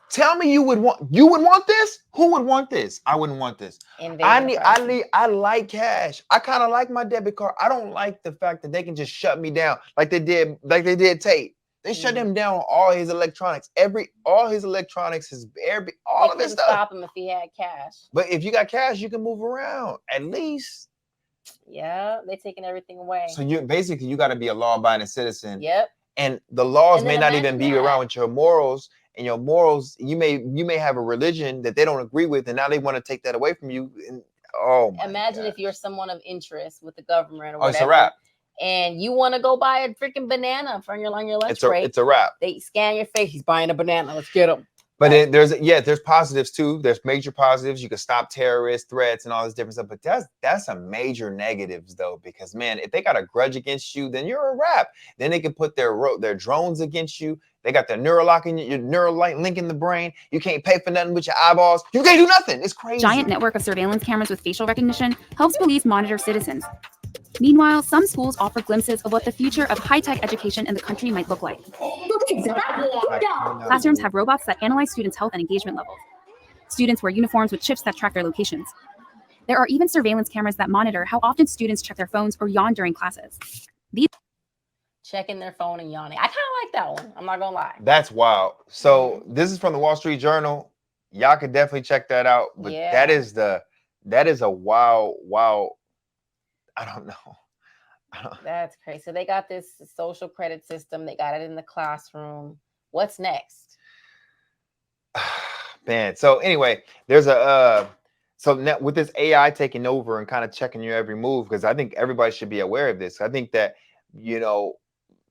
Tell me you would want this? Who would want this? I wouldn't want this. I like cash. I kind of like my debit card. I don't like the fact that they can just shut me down like they did Tate. They shut him down on all his electronics. All his electronics, all of his stuff. Stop him if he had cash. But if you got cash, you can move around. At least Yeah, they taking everything away. So you got to be a law-abiding citizen. Yep. And the laws And may then not even imagine be that. around with your morals. And your morals, you may have a religion that they don't agree with, and now they want to take that away from you. And oh my Imagine gosh. if you're someone of interest with the government or Oh, it's a whatever, wrap. and you want to go buy a freaking banana on your lunch break. It's a wrap. They scan your face. He's buying a banana. Let's get him. But then there's positives too. There's major positives. You can stop terrorist threats and all this different stuff. But that's some major negatives though, because man, if they got a grudge against you, then you're a wrap. Then they can put their drones against you. They got their neural link in the brain. You can't pay for nothing with your eyeballs. You can't do nothing. It's crazy. Giant network of surveillance cameras with facial recognition helps police monitor citizens. Meanwhile, some schools offer glimpses of what the future of high-tech education in the country might look like. Classrooms have robots that analyze students' health and engagement levels. Students wear uniforms with chips that track their locations. There are even surveillance cameras that monitor how often students check their phones or yawn during classes. Checking their phone and yawning. I kind of like that one. I'm not gonna lie. That's wild. So this is from the Wall Street Journal. Y'all could definitely check that out. But Yeah. that is a wow. I don't know. That's crazy. So they got this social credit system. They got it in the classroom. What's next? Man. So anyway, there's so now with this AI taking over and kind of checking your every move, because I think everybody should be aware of this. I think that,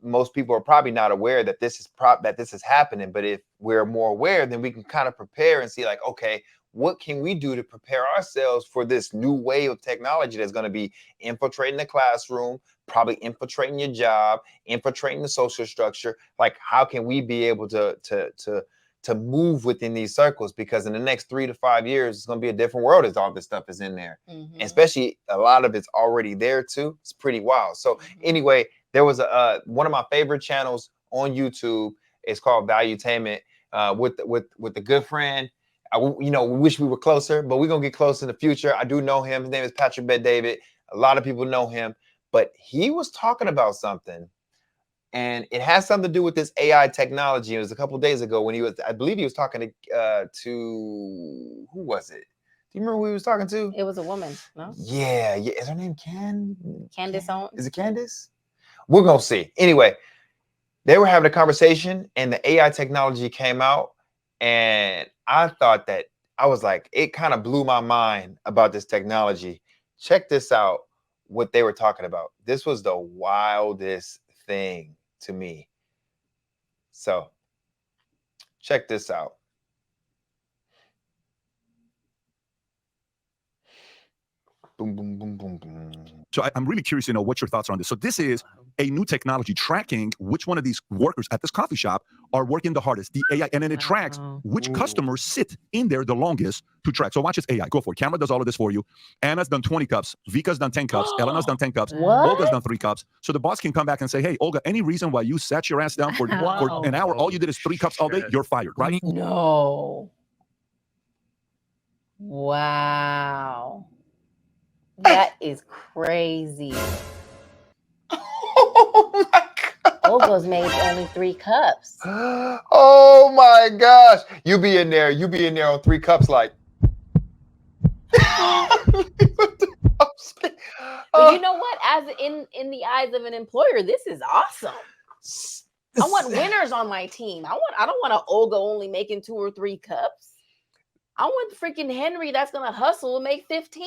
most people are probably not aware that this is happening. But if we're more aware, then we can kind of prepare and see like, okay, what can we do to prepare ourselves for this new wave of technology that's going to be infiltrating the classroom, probably infiltrating your job, infiltrating the social structure? Like, how can we be able to move within these circles? Because in the next 3 to 5 years, it's going to be a different world as all this stuff is in there. And especially a lot of it's already there too. It's pretty wild. So anyway, there was one of my favorite channels on YouTube. It's called Valuetainment with the good friend. We wish we were closer, but we're going to get close in the future. I do know him. His name is Patrick Bet-David. A lot of people know him, but he was talking about something, and it has something to do with this AI technology. It was a couple of days ago when I believe he was talking to who was it? Do you remember who he was talking to? It was a woman, no? Yeah. Is her name Candace Owens? Is it Candace? We're going to see. Anyway, they were having a conversation, and the AI technology came out, and I thought that, I was like, it kind of blew my mind about this technology. Check this out, what they were talking about. This was the wildest thing to me. So check this out. Boom, boom, boom, boom, boom. So I'm really curious to know what your thoughts are on this. So this is a new technology tracking which one of these workers at this coffee shop are working the hardest, the AI, and then it tracks which customers sit in there the longest to track. So watch this AI. Go for it. Camera does all of this for you. Anna's done 20 cups. Vika's done 10 cups. Elena's done 10 cups. What? Olga's done 3 cups. So the boss can come back and say, hey, Olga, any reason why you sat your ass down for an hour, all you did is 3 cups all day, you're fired, right? No. Wow. That is crazy. Oh my God. Olga's made only 3 cups. Oh my gosh. You be in there on 3 cups like. But you know what? As in the eyes of an employer, this is awesome. I want winners on my team. I don't want an Olga only making 2 or 3 cups. I want freaking Henry that's gonna hustle and make 15.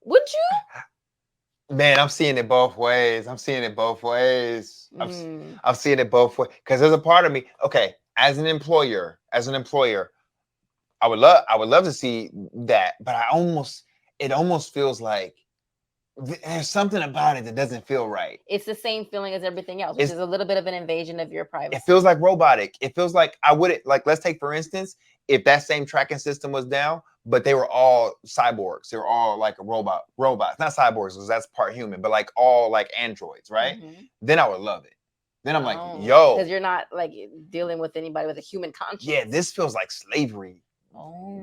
Would you? Man, I'm seeing it both ways. I'm seeing it both ways. I'm seeing it both ways. Because there's a part of me, okay, as an employer, I would love to see that, but it almost feels like there's something about it that doesn't feel right. It's the same feeling as everything else, which is a little bit of an invasion of your privacy. It feels like robotic. It feels like I wouldn't, like, let's take, for instance, if that same tracking system was down, but they were all cyborgs. They were all like robots, not cyborgs, because that's part human, but like all like androids, right? Then I would love it. Then I'm like, yo. Because you're not like dealing with anybody with a human conscience. Yeah, this feels like slavery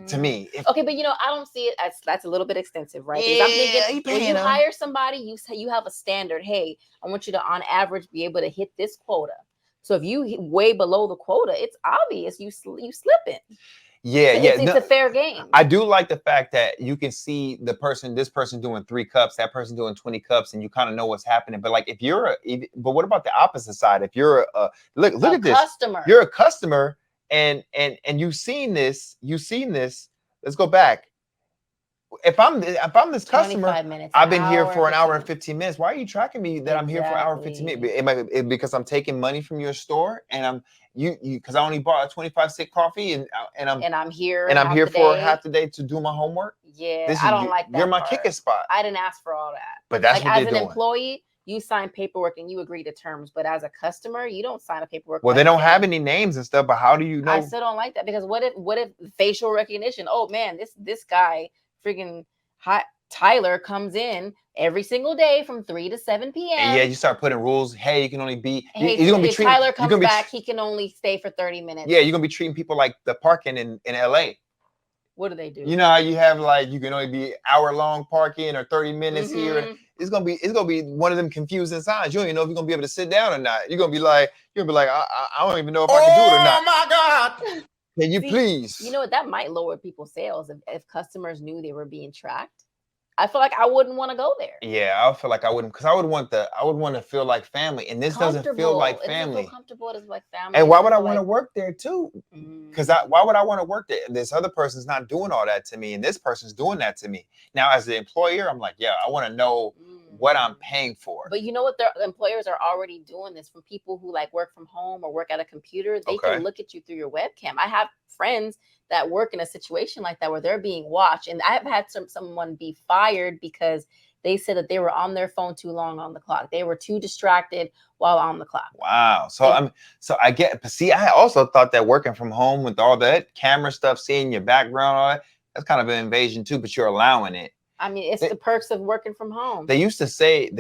to me. Okay, but I don't see it as that's a little bit extensive, right? Yeah, I'm thinking when you hire somebody, you have a standard. Hey, I want you to, on average, be able to hit this quota. So if you way below the quota, it's obvious you slipping. Yeah, It's a fair game. I do like the fact that you can see this person doing 3 cups, that person doing 20 cups, and you kind of know what's happening. But like, but what about the opposite side? If you're look at this, customer. you're a customer, and you've seen this. Let's go back. If I'm this customer, I've been here for an hour and 15 minutes. Why are you tracking me that I'm here for an hour and 15 minutes? Because I'm taking money from your store, and I'm because I only bought a 25-cent coffee, and I'm here for half the day to do my homework. Yeah, I don't like that. You're my part. kicking spot. I didn't ask for all that. But that's what they're doing. As an employee, you sign paperwork and you agree to terms. But as a customer, you don't sign a paperwork. Well, they don't have any names and stuff. But how do you know? I still don't like that, because what if facial recognition? Oh man, this guy freaking Tyler comes in every single day from 3 to 7 p.m. And yeah, you start putting rules. Hey, you can only be. Hey, you're gonna be if treating, Tyler comes back, he can only stay for 30 minutes. Yeah, you're gonna be treating people like the parking in LA. What do they do? You know how you have like you can only be hour-long parking or 30 minutes here. And it's gonna be one of them confusing signs. You don't even know if you're gonna be able to sit down or not. You're gonna be like, I don't even know if I can do it or not. Oh my God! Can you please? You know what? That might lower people's sales if customers knew they were being tracked. I feel like I wouldn't want to go there. Yeah, I feel like I wouldn't, because I would want to feel like family, and this doesn't feel like family. It doesn't feel comfortable. It's like family. And why would I want to work there too? Because why would I want to work there? This other person's not doing all that to me, and this person's doing that to me. Now, as the employer, I'm like, yeah, I want to know what I'm paying for. But you know what? Their employers are already doing this. From people who like work from home or work at a computer, they can look at you through your webcam. I have friends that work in a situation like that where they're being watched, and I've had someone be fired because they said that they were on their phone too long on the clock. They were too distracted while on the clock. Wow. So I get, but see, I also thought that working from home with all that camera stuff, seeing your background, all that's kind of an invasion too, but you're allowing it. I mean, it's the perks of working from home. They used to say,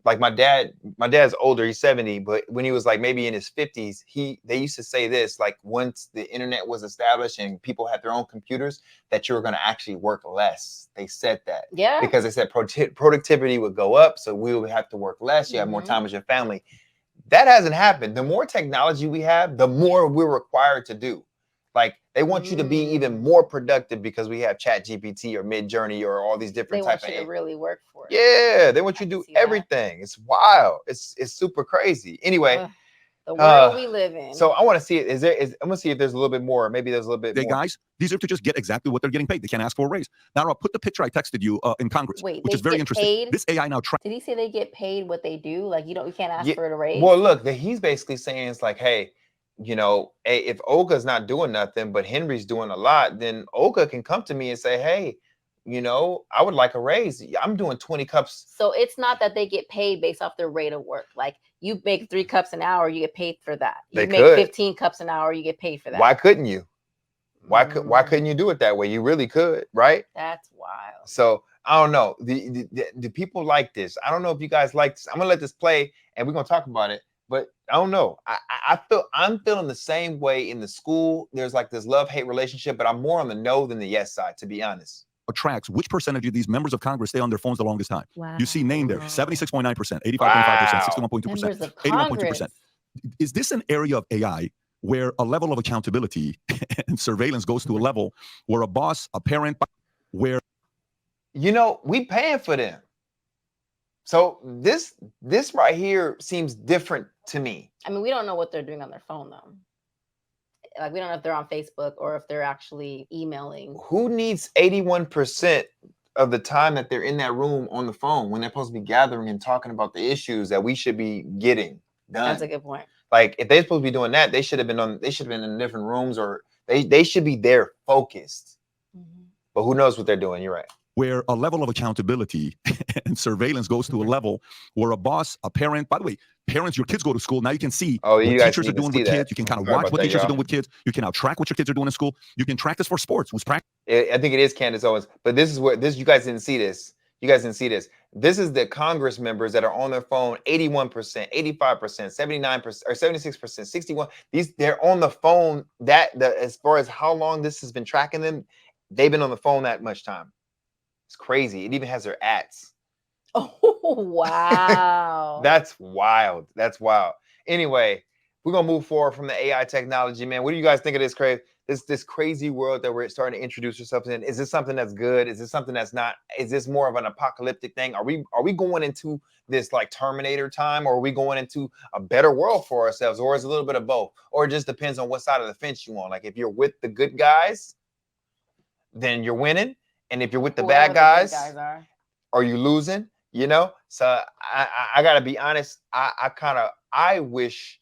like my dad's older, he's 70, but when he was like maybe in his 50s, they used to say this, like once the internet was established and people had their own computers, that you were going to actually work less. They said that. Yeah. Because they said productivity would go up, so we would have to work less. You have more time with your family. That hasn't happened. The more technology we have, the more we're required to do. Like they want you to be even more productive because we have Chat GPT or Midjourney or all these different types of. They want you to really work for it. Yeah, they want you to do everything. It's wild. It's super crazy. Anyway, the world we live in. So I want to see it. I'm gonna see if there's a little bit more. Maybe there's a little bit more. Guys, these are to just get exactly what they're getting paid. They can't ask for a raise. Now I'll put the picture I texted you in Congress, which is very interesting. Paid? This AI now tracks. Did he say they get paid what they do? Like you can't ask for a raise. Well, look, he's basically saying it's like, hey, you know, hey, if Olga's not doing nothing, but Henry's doing a lot, then Olga can come to me and say, hey, you know, I would like a raise. I'm doing 20 cups. So it's not that they get paid based off their rate of work. Like you make 3 cups an hour, you get paid for that. You make 15 cups an hour, you get paid for that. Why couldn't you? Why couldn't you do it that way? You really could, right? That's wild. So I don't know. The people like this. I don't know if you guys like this. I'm gonna let this play and we're gonna talk about it. But I don't know. I'm feeling the same way in the school. There's like this love-hate relationship, but I'm more on the no than the yes side, to be honest. Tracks which percentage of these members of Congress stay on their phones the longest time. Wow. You see named there 76.9%, 85.5%, 61.2%, 81.2%. Is this an area of AI where a level of accountability and surveillance goes to a level where a boss, a parent, where you know, we paying for them. So this right here seems different to me. I mean, we don't know what they're doing on their phone though. Like we don't know if they're on Facebook or if they're actually emailing. Who needs 81% of the time that they're in that room on the phone when they're supposed to be gathering and talking about the issues that we should be getting done? That's a good point. Like if they're supposed to be doing that, they should have been in different rooms, or they should be there focused. But who knows what they're doing? You're right. Where a level of accountability and surveillance goes to a level where a boss, a parent, by the way, parents, your kids go to school. Now you can see what teachers are doing with kids. You can kind of watch what teachers are doing with kids. You can now track what your kids are doing in school. You can track this for sports. I think it is Candace Owens. But this is where you guys didn't see this. You guys didn't see this. This is the Congress members that are on their phone, 81%, 85%, 79%, or 76%, 61. They're on the phone as far as how long this has been tracking them, they've been on the phone that much time. It's crazy. It even has their ads. Oh, wow. That's wild. That's wild. Anyway, we're going to move forward from the AI technology, man. What do you guys think of this, Craig? this crazy world that we're starting to introduce ourselves in? Is this something that's good? Is this something that's not? Is this more of an apocalyptic thing? Are we going into this like Terminator time, or are we going into a better world for ourselves, or is it a little bit of both, or it just depends on what side of the fence you're on? Like if you're with the good guys, then you're winning, and if you're with the bad guys, are you losing? You know, so I gotta be honest. I wish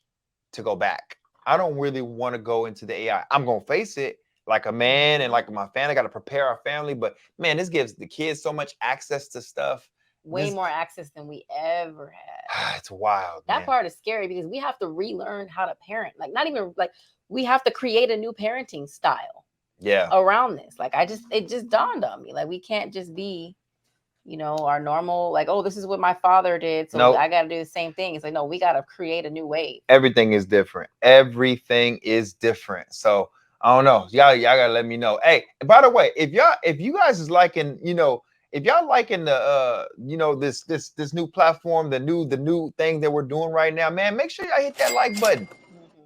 to go back. I don't really want to go into the AI. I'm gonna face it like a man and like my family. I gotta prepare our family, but man, this gives the kids so much access to stuff. Way more access than we ever had. It's wild. That man. part is scary because we have to relearn how to parent. Like not even like we have to create a new parenting style. Yeah. Around this, like it just dawned on me. Like we can't just be, you know, our normal, like, oh, this is what my father did, so I got to do the same thing. It's like, no, we got to create a new wave. Everything is different. Everything is different. So I don't know. Y'all gotta let me know. Hey, by the way, if you guys is liking, you know, if y'all liking the you know, this new platform, the new thing that we're doing right now, man, make sure y'all hit that like button.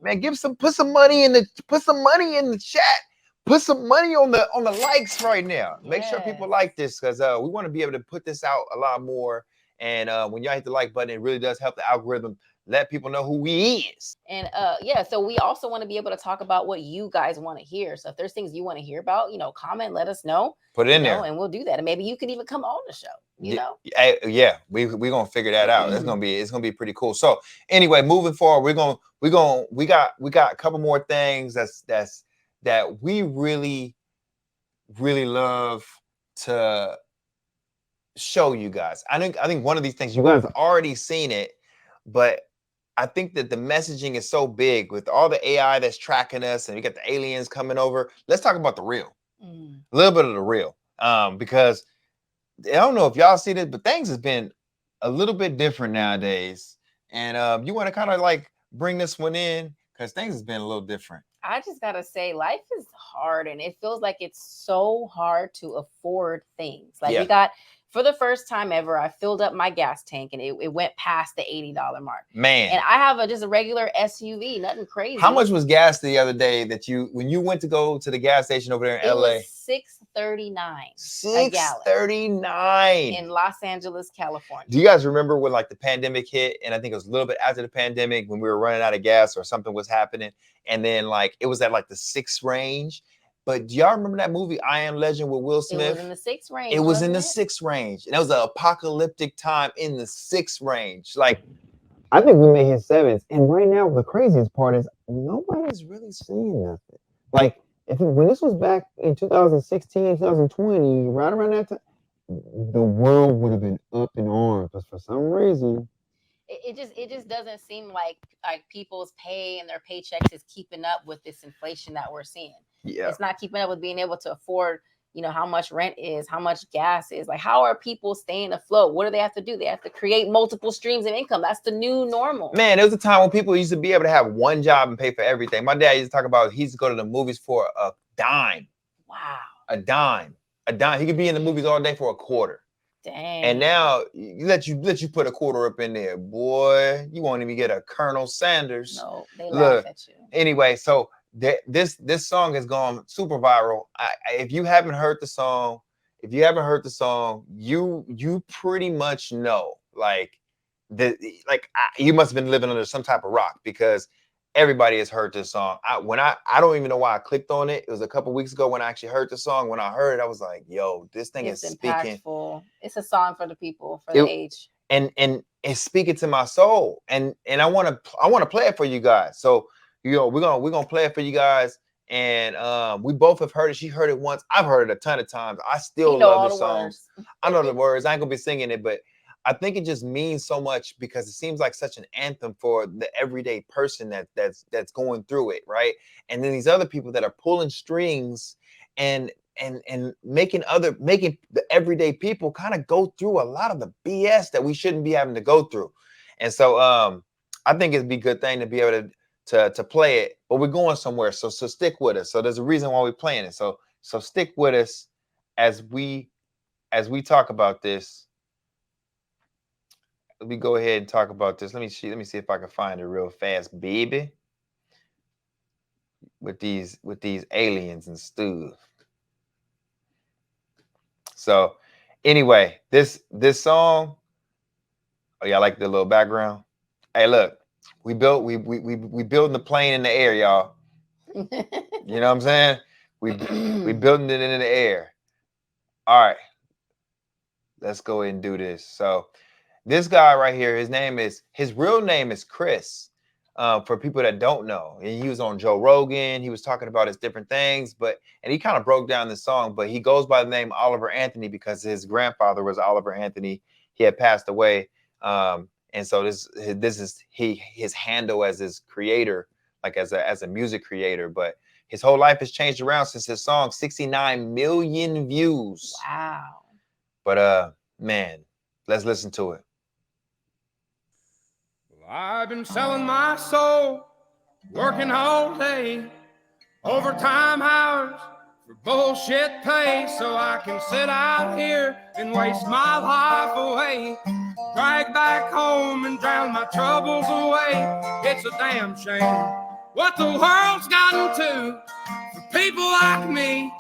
Man, put some money in the chat. Put some money on the likes right now. Make sure people like this, because we want to be able to put this out a lot more. And when y'all hit the like button, it really does help the algorithm let people know who we is. And yeah, so we also want to be able to talk about what you guys want to hear. So if there's things you want to hear about, you know, comment, let us know. Put it in there, and we'll do that. And maybe you can even come on the show. You know. Yeah, we gonna figure that out. It's gonna be pretty cool. So anyway, moving forward, we got a couple more things that we really love to show you guys. I think one of these things, you guys have already seen it, but I think that the messaging is so big with all the AI that's tracking us, and we got the aliens coming over. Let's talk about the real, a little bit of the real, because I don't know if y'all see this, but things has been a little bit different nowadays. And you want to kind of like bring this one in, because things has been a little different. I just gotta say, life is hard, and it feels like it's so hard to afford things. Like we got, for the first time ever, I filled up my gas tank, and it went past the $80 mark. Man, and I have just a regular SUV, nothing crazy. How much was gas the other day that when you went to go to the gas station over there in LA? It was $6.39. $6.39 in Los Angeles, California. Do you guys remember when like the pandemic hit, and I think it was a little bit after the pandemic when we were running out of gas or something was happening, and then like it was at like the 6 range? But do y'all remember that movie I Am Legend with Will Smith? It was in the 6 range. It was in the 6 range, and it was an apocalyptic time in the 6 range. Like, I think we may hit 7s, and right now the craziest part is nobody's really seeing nothing. Like, when this was back in 2016, 2020, right around that time, the world would have been up in arms, but for some reason, it just doesn't seem like people's pay and their paychecks is keeping up with this inflation that we're seeing. Yeah, it's not keeping up with being able to afford, you know, how much rent is, how much gas is. Like, how are people staying afloat? What do they have to do? They have to create multiple streams of income. That's the new normal. Man, there was a time when people used to be able to have one job and pay for everything. My dad used to talk about he used to go to the movies for a dime. Wow. A dime. He could be in the movies all day for a quarter. Dang. And now let you put a quarter up in there, boy. You won't even get a Colonel Sanders. No, they laugh at you. Anyway, so this song has gone super viral. If you haven't heard the song, you pretty much know, like you must have been living under some type of rock, because everybody has heard this song. I don't even know why I clicked on it. It was a couple weeks ago when I actually heard the song. When I heard it, I was like, yo, this thing is speaking. It's a song for the people, for the age. And it's speaking to my soul. And I want to play it for you guys. So, you know, we're gonna play it for you guys. And we both have heard it. She heard it once. I've heard it a ton of times. I still love the song. I know the words. I ain't gonna be singing it, but I think it just means so much, because it seems like such an anthem for the everyday person that's going through it, right? And then these other people that are pulling strings and making the everyday people kind of go through a lot of the BS that we shouldn't be having to go through. And so I think it'd be a good thing to be able to play it, but we're going somewhere. So stick with us. So there's a reason why we're playing it. So stick with us as we talk about this. Let me go ahead and talk about this. Let me see if I can find it real fast, baby. with these aliens and stuff. So anyway, this song, oh y'all like the little background? Hey, look, we building the plane in the air, y'all. You know what I'm saying? We building it in the air. All right, let's go ahead and do this. So this guy right here, his real name is Chris. For people that don't know, and he was on Joe Rogan. He was talking about his different things, and he kind of broke down the song. But he goes by the name Oliver Anthony because his grandfather was Oliver Anthony. He had passed away, and so this is his handle as his creator, like as a music creator. But his whole life has changed around since his song. 69 million views. Wow. But man, let's listen to it. I've been selling my soul, working all day, overtime hours for bullshit pay, so I can sit out here and waste my life away, drag back home and drown my troubles away. It's a damn shame what the world's gotten to for people like me,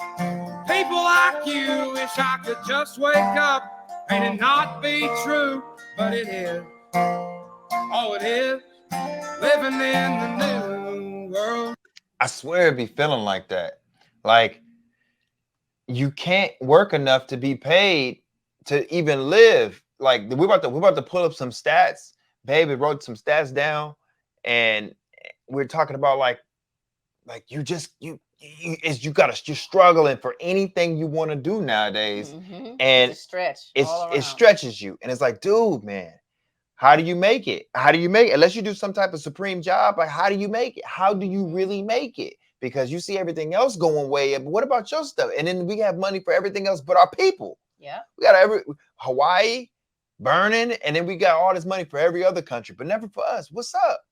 people like you. Wish I could just wake up and it not be true, but it is. Oh, it is living in the new world. I swear it'd be feeling like that. Like you can't work enough to be paid to even live. Like we're about to pull up some stats. Baby wrote some stats down, and we're talking about like you're struggling for anything you want to do nowadays, and it's a stretch. It stretches you, and it's like, dude, man. How do you make it? How do you make it? Unless you do some type of supreme job, like how do you make it? How do you really make it? Because you see everything else going way up. But what about your stuff? And then we have money for everything else but our people. Yeah. We got Hawaii burning, and then we got all this money for every other country, but never for us. What's up?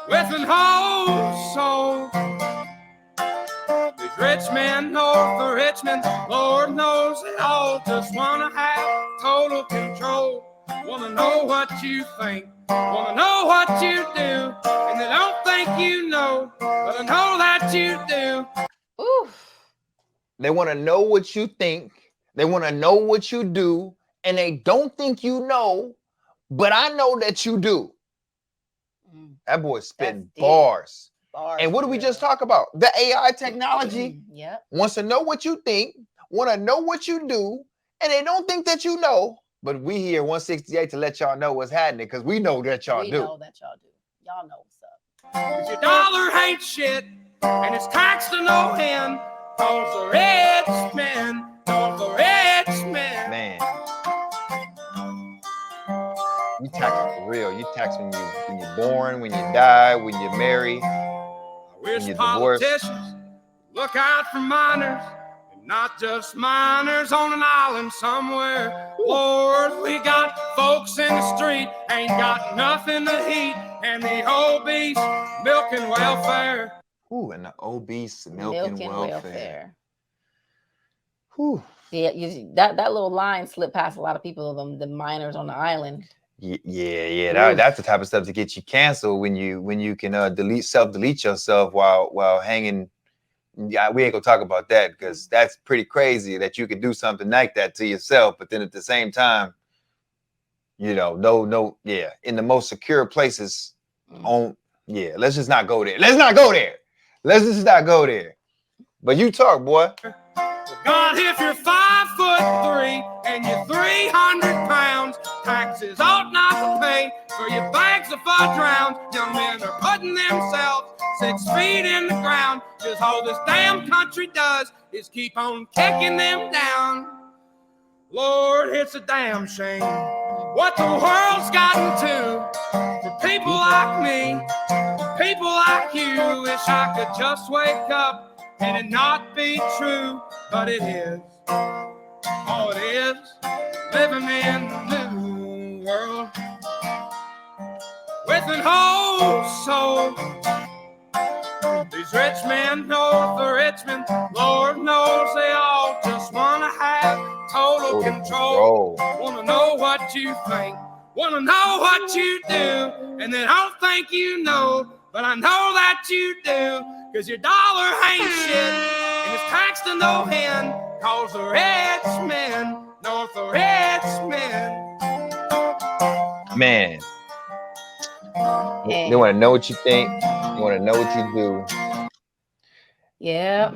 With an whole soul. These rich men north of Richmond, Lord knows they all just want to have total control. Want to know what you think, want to know what you do, and they don't think you know, but I know that you do. Oof. They want to know what you think, they want to know what you do, and they don't think you know, but I know that you do. That boy's spitting bars. And what did we just talk about? The AI technology wants to know what you think, want to know what you do, and they don't think that you know. But we here 168 to let y'all know what's happening because we know that y'all do. We know that y'all do. Y'all know what's up. Cause your dollar ain't shit, and it's taxed to no end. Cause the rich men, Man. You tax for real. You tax when you're born, when you die, when you marry, when you divorce. Politicians look out for minors, and not just minors on an island somewhere. Lord, we got folks in the street, ain't got nothing to eat, and the obese milking welfare. Ooh, and the obese milking welfare. Whew. Yeah, that little line slipped past a lot of people, the minors on the island. Yeah. That's the type of stuff to get you canceled when you can self-delete yourself while hanging. Yeah, we ain't gonna talk about that because that's pretty crazy that you could do something like that to yourself, but then at the same time, in the most secure places let's just not go there. Let's just not go there. But you talk, boy. God, if you're 5'3" and you're 300 pounds, taxes ought not to pay for your bags of fudge rounds. Young men are putting themselves 6 feet in the ground, because all this damn country does is keep on kicking them down. Lord, it's a damn shame what the world's gotten to for people like me, people like you. Wish I could just wake up and it not be true, but it is. Oh, it is living in the new world with an whole soul. These rich men north of Richmond, Lord knows they all just want to have total control. Want to know what you think, want to know what you do, and they don't think you know, but I know that you do, cause your dollar ain't shit, and it's taxed to no end, cause the rich men know the rich men. Man, they want to know what you think. They want to know what you do. Yeah.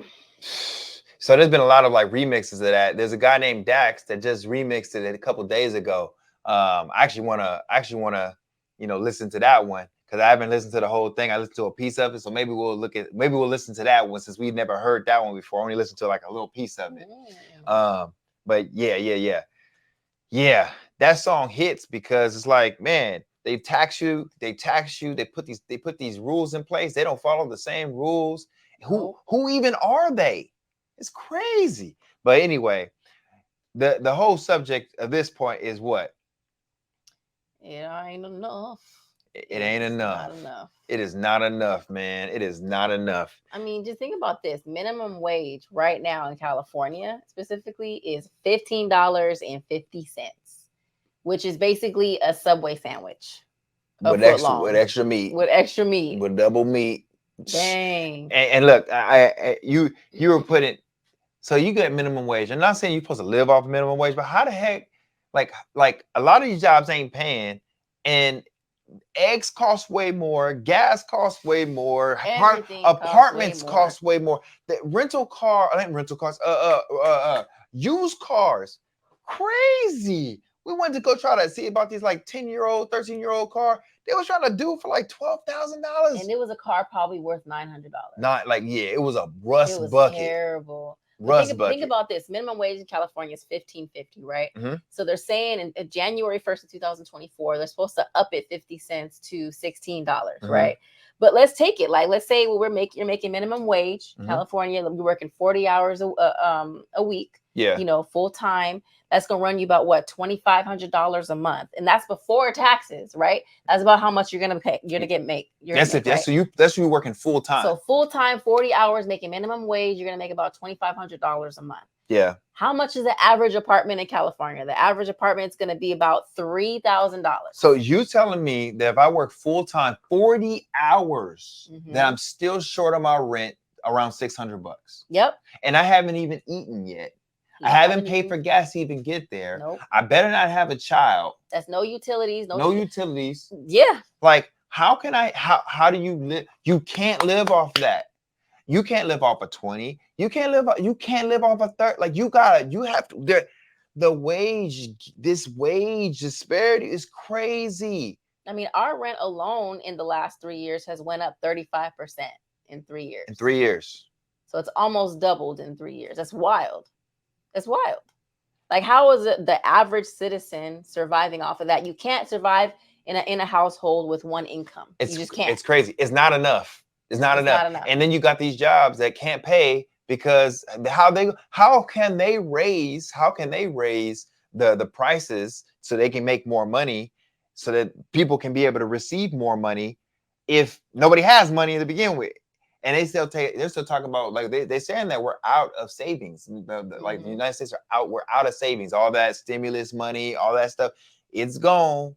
So there's been a lot of like remixes of that. There's a guy named Dax that just remixed it a couple days ago. I actually wanna, listen to that one because I haven't listened to the whole thing. I listened to a piece of it, so maybe we'll listen to that one since we've never heard that one before. I only listened to like a little piece of it. But yeah, that song hits because it's like, man, they tax you, they put these rules in place. They don't follow the same rules. Who even are they? It's crazy. But anyway, the whole subject of this point is what? It ain't enough. It ain't enough. Not enough. It is not enough, man. It is not enough. I mean, just think about this. Minimum wage right now in California specifically is $15.50, which is basically a Subway sandwich. With extra meat. With extra meat. With double meat. Dang. And look, you were putting, so you get minimum wage. I'm not saying you're supposed to live off minimum wage, but how the heck, like a lot of these jobs ain't paying, and eggs cost way more, gas costs way more, apartments cost way more. The used cars, crazy. We went to go try to see about these like 10-year-old, 13-year-old car. They was trying to do for like $12,000. And it was a car probably worth $900. Not like, yeah, it was a rust bucket. It was terrible. Think about this. Minimum wage in California is $15.50, right? Mm-hmm. So they're saying in January 1st of 2024, they're supposed to up it 50 cents to $16, right? But let's take it. Like, let's say you're making minimum wage, California, you're working 40 hours a week, full time. That's going to run you about what, $2,500 a month. And that's before taxes, right? That's about how much you're going to pay. You're going to make. That's you working full time. So full time, 40 hours, making minimum wage, you're going to make about $2,500 a month. Yeah. How much is the average apartment in California? The average apartment is going to be about $3,000. So you telling me that if I work full time 40 hours, that I'm still short on my rent around $600? Yep. And I haven't even eaten yet. I haven't paid for gas to even get there. Nope. I better not have a child. That's no utilities. No utilities. Yeah. Like, how do you live? You can't live off that. You can't live off of 20. You can't live off of 30. Like, this wage disparity is crazy. I mean, our rent alone in the last 3 years has went up 35% in 3 years. In 3 years. So it's almost doubled in 3 years. That's wild. It's wild. Like, how is it the average citizen surviving off of that? You can't survive in a household with one income. You just can't. It's crazy. It's not enough. It's not enough. And then you got these jobs that can't pay because how can they raise the prices so they can make more money, so that people can be able to receive more money if nobody has money to begin with. And they're still talking about, like, they're saying that we're out of savings. Like, the United States we're out of savings. All that stimulus money, all that stuff, it's gone.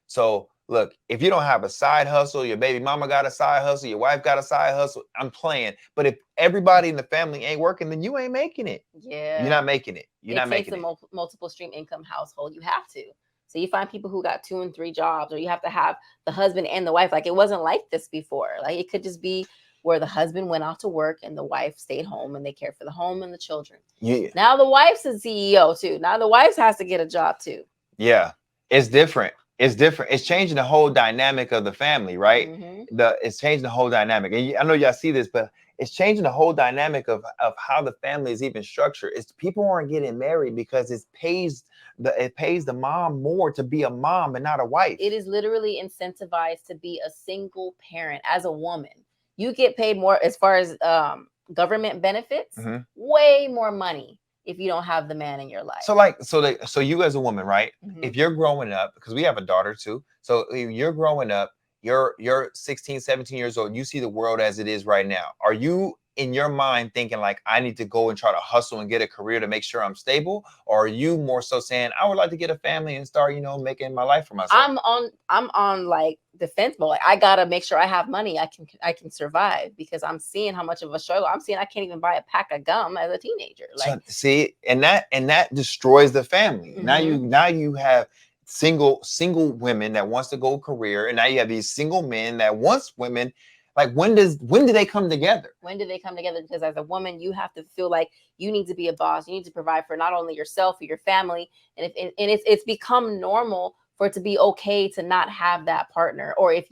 So look, if you don't have a side hustle, your baby mama got a side hustle, your wife got a side hustle, I'm playing. But if everybody in the family ain't working, then you ain't making it. Yeah. You're not making it. It takes a multiple stream income household. You have to. So you find people who got 2 and 3 jobs, or you have to have the husband and the wife. Like, it wasn't like this before. Like, it could just be where the husband went out to work and the wife stayed home and they cared for the home and the children. Yeah. Now the wife's a CEO too. Now the wife has to get a job too. Yeah. It's different. It's different. It's changing the whole dynamic of the family, right? It's changing the whole dynamic. And I know y'all see this, but it's changing the whole dynamic of how the family is even structured. It's people aren't getting married because it pays the mom more to be a mom and not a wife. It is literally incentivized to be a single parent as a woman. You get paid more as far as government benefits, way more money if you don't have the man in your life. So you as a woman, right? If you're growing up, because we have a daughter too. So if you're growing up, you're 16, 17 years old, you see the world as it is right now. Are you in your mind thinking like I need to go and try to hustle and get a career to make sure I'm stable, or are you more so saying I would like to get a family and start, you know, making my life for myself? I'm on like defense mode. Like I gotta make sure I have money. I can survive, because I'm seeing how much of a struggle. I'm seeing I can't even buy a pack of gum as a teenager. Like, so, see, and that destroys the family. Now you have single women that wants to go career, and now you have these single men that wants women. Like when do they come together? When do they come together? Because as a woman, you have to feel like you need to be a boss. You need to provide for not only yourself or your family, and it's become normal for it to be okay to not have that partner. Or if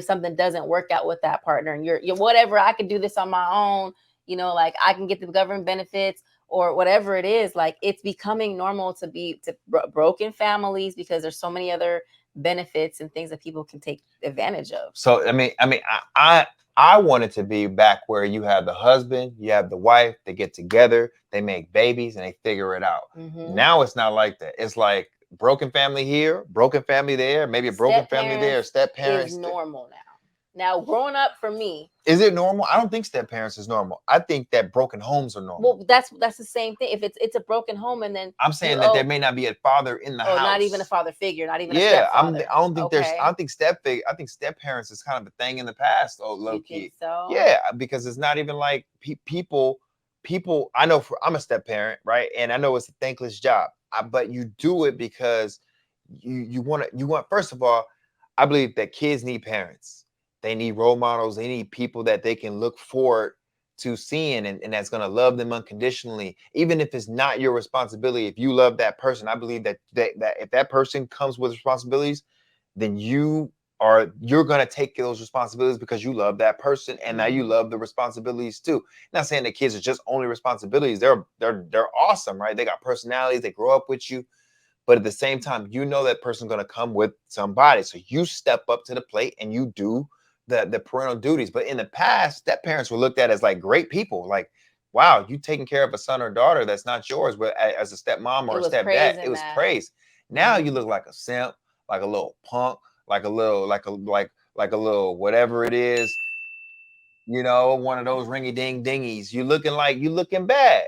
something doesn't work out with that partner, and you're whatever, I can do this on my own. You know, like I can get the government benefits or whatever it is. Like it's becoming normal to broken families, because there's so many other benefits and things that people can take advantage of. So I want it to be back where you have the husband, you have the wife, they get together, they make babies, and they figure it out. Now it's not like that. It's like broken family here, broken family there, maybe a broken family there, step parents. Is normal now. Now, growing up for me, is it normal? I don't think step parents is normal. I think that broken homes are normal. Well, that's the same thing. If it's a broken home, and then I'm saying that there may not be a father in the house. Not even a father figure, not even a stepfather. I don't think I don't think I think step parents is kind of a thing in the past. Oh, low key. Think so? Yeah, because it's not even like people. I know I'm a step parent, right? And I know it's a thankless job, but you do it because you want. First of all, I believe that kids need parents. They need role models. They need people that they can look forward to seeing, and that's going to love them unconditionally, even if it's not your responsibility. If you love that person, I believe that if that person comes with responsibilities, then you're going to take those responsibilities because you love that person, and now you love the responsibilities too. Not saying that kids are just only responsibilities. They're awesome, right? They got personalities. They grow up with you. But at the same time, you know that person's going to come with somebody. So you step up to the plate and you do the parental duties. But in the past, step parents were looked at as like great people. Like, wow, you taking care of a son or daughter that's not yours, but as a stepmom or a stepdad, it was praised. Now you look like a simp, like a little punk, like a little whatever it is, you know, one of those ringy ding dingies. You looking bad,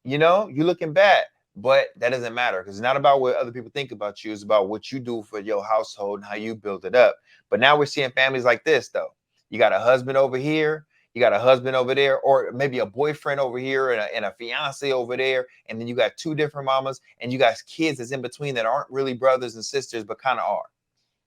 you know, you looking bad. But that doesn't matter, because it's not about what other people think about you. It's about what you do for your household and how you build it up. But now we're seeing families like this, though. You got a husband over here, you got a husband over there, or maybe a boyfriend over here and a fiance over there. And then you got two different mamas, and you got kids that's in between that aren't really brothers and sisters, but kind of are.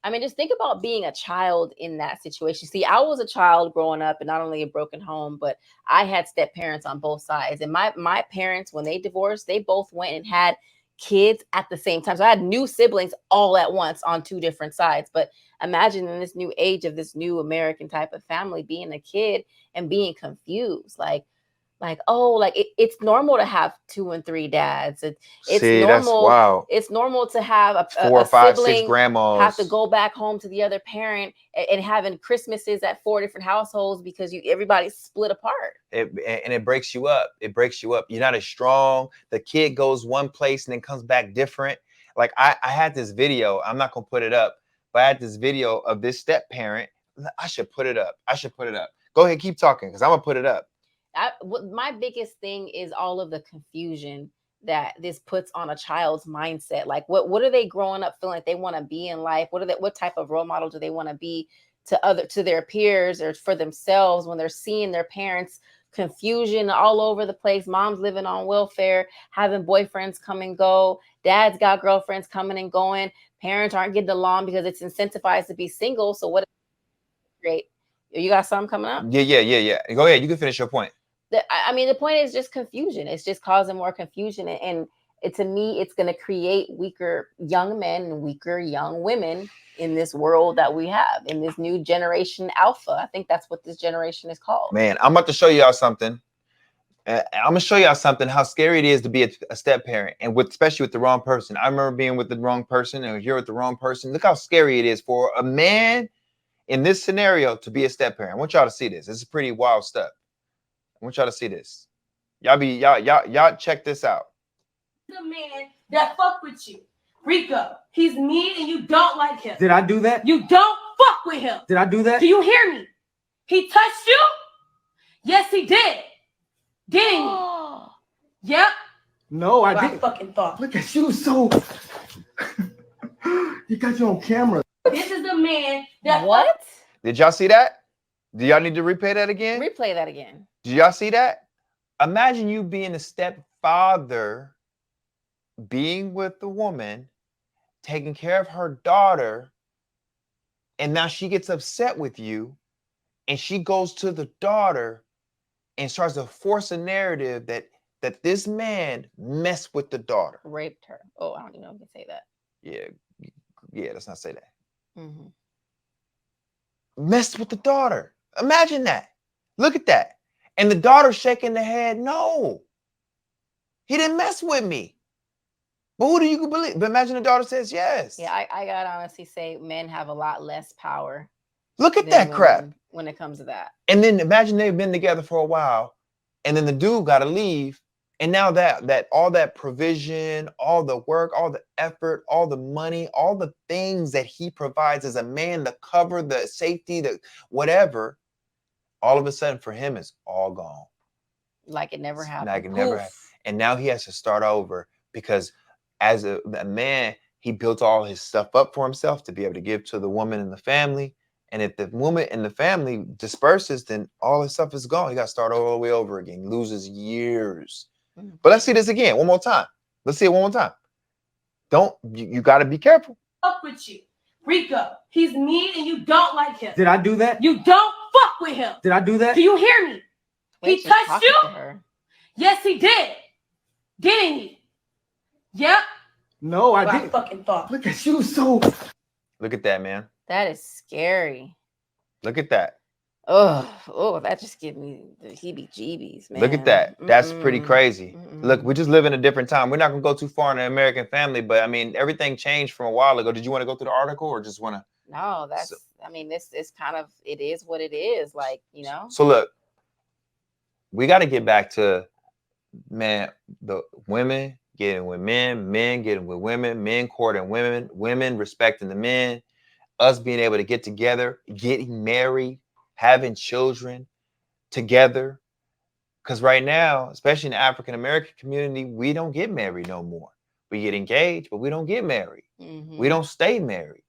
I mean, just think about being a child in that situation. See, I was a child growing up, and not only a broken home, but I had step parents on both sides. And my parents, when they divorced, they both went and had kids at the same time. So I had new siblings all at once on two different sides. But imagine in this new age of this new American type of family, being a kid and being confused. It's normal to have 2 and 3 dads. It's normal. That's, wow. It's normal to have 4, 5, 6 grandmas have to go back home to the other parent, and having Christmases at 4 different households because everybody's split apart. And it breaks you up. It breaks you up. You're not as strong. The kid goes one place and then comes back different. Like I had this video. I'm not gonna put it up, but I had this video of this step parent. I should put it up. Go ahead, keep talking, because I'm gonna put it up. My biggest thing is all of the confusion that this puts on a child's mindset. Like, what are they growing up feeling like they want to be in life? What type of role model do they want to be to their peers or for themselves when they're seeing their parents' confusion all over the place? Mom's living on welfare, having boyfriends come and go. Dad's got girlfriends coming and going. Parents aren't getting along because it's incentivized to be single. So what? Great. You got something coming up? Yeah. Go ahead. You can finish your point. The point is just confusion. It's just causing more confusion. And to me, it's going to create weaker young men and weaker young women in this world that we have, in this new generation alpha. I think that's what this generation is called. Man, I'm about to show y'all something. I'm going to show y'all something, how scary it is to be a step parent, and especially with the wrong person. I remember being with the wrong person, and if you're with the wrong person, look how scary it is for a man in this scenario to be a step parent. I want y'all to see this. This is pretty wild stuff. I want y'all to see this. Y'all check this out. The man that fuck with you, Rico. He's mean and you don't like him. Did I do that? You don't fuck with him. Did I do that? Do you hear me? He touched you. Yes, he did. Didn't he? Yep. No, I I didn't. fucking thought. Look at you, so you got you on camera. This is the man that What? Did y'all see that? Do y'all need to replay that again? Replay that again. Did y'all see that? Imagine you being a stepfather, being with the woman, taking care of her daughter, and now she gets upset with you, and she goes to the daughter and starts to force a narrative that this man messed with the daughter. Raped her. Oh, I don't even know if you can say that. Yeah, let's not say that. Mm-hmm. Messed with the daughter. Imagine that. Look at that. And the daughter shaking the head, no. He didn't mess with me. But who do you believe? But imagine the daughter says yes. Yeah, I gotta honestly say men have a lot less power. Look at that crap. When it comes to that. And then imagine they've been together for a while, and then the dude got to leave. And now that all that provision, all the work, all the effort, all the money, all the things that he provides as a man, the cover, the safety, the whatever, all of a sudden for him is all gone. Like it never happened. Like it never happened. And now he has to start over because as a man, he built all his stuff up for himself to be able to give to the woman and the family. And if the woman and the family disperses, then all his stuff is gone. He got to start all the way over again. He loses years. But let's see this again, one more time. Let's see it one more time. You got to be careful. Fuck with you. Rico, he's mean and you don't like him. Did I do that? You don't fuck with him. Did I do that? Do you hear me? Wait, He touched you? Yes, he did. Didn't he? Yep. No, I I didn't. fucking thought. Look at you, so. Look at that, man. That is scary. Look at that. Oh, that just gives me the heebie-jeebies, man. Look at that. That's pretty crazy. Look, we just live in a different time. We're not going to go too far in the American family, but I mean, everything changed from a while ago. Did you want to go through the article or just want to? No, that's, I mean, this is kind of, it is what it is. Like, you know? So look, we got to get back to, man, the women getting with men, men getting with women, men courting women, women respecting the men, us being able to get together, getting married, having children together. Because right now, especially in the African-American community, we don't get married no more. We get engaged, but we don't get married. We don't stay married.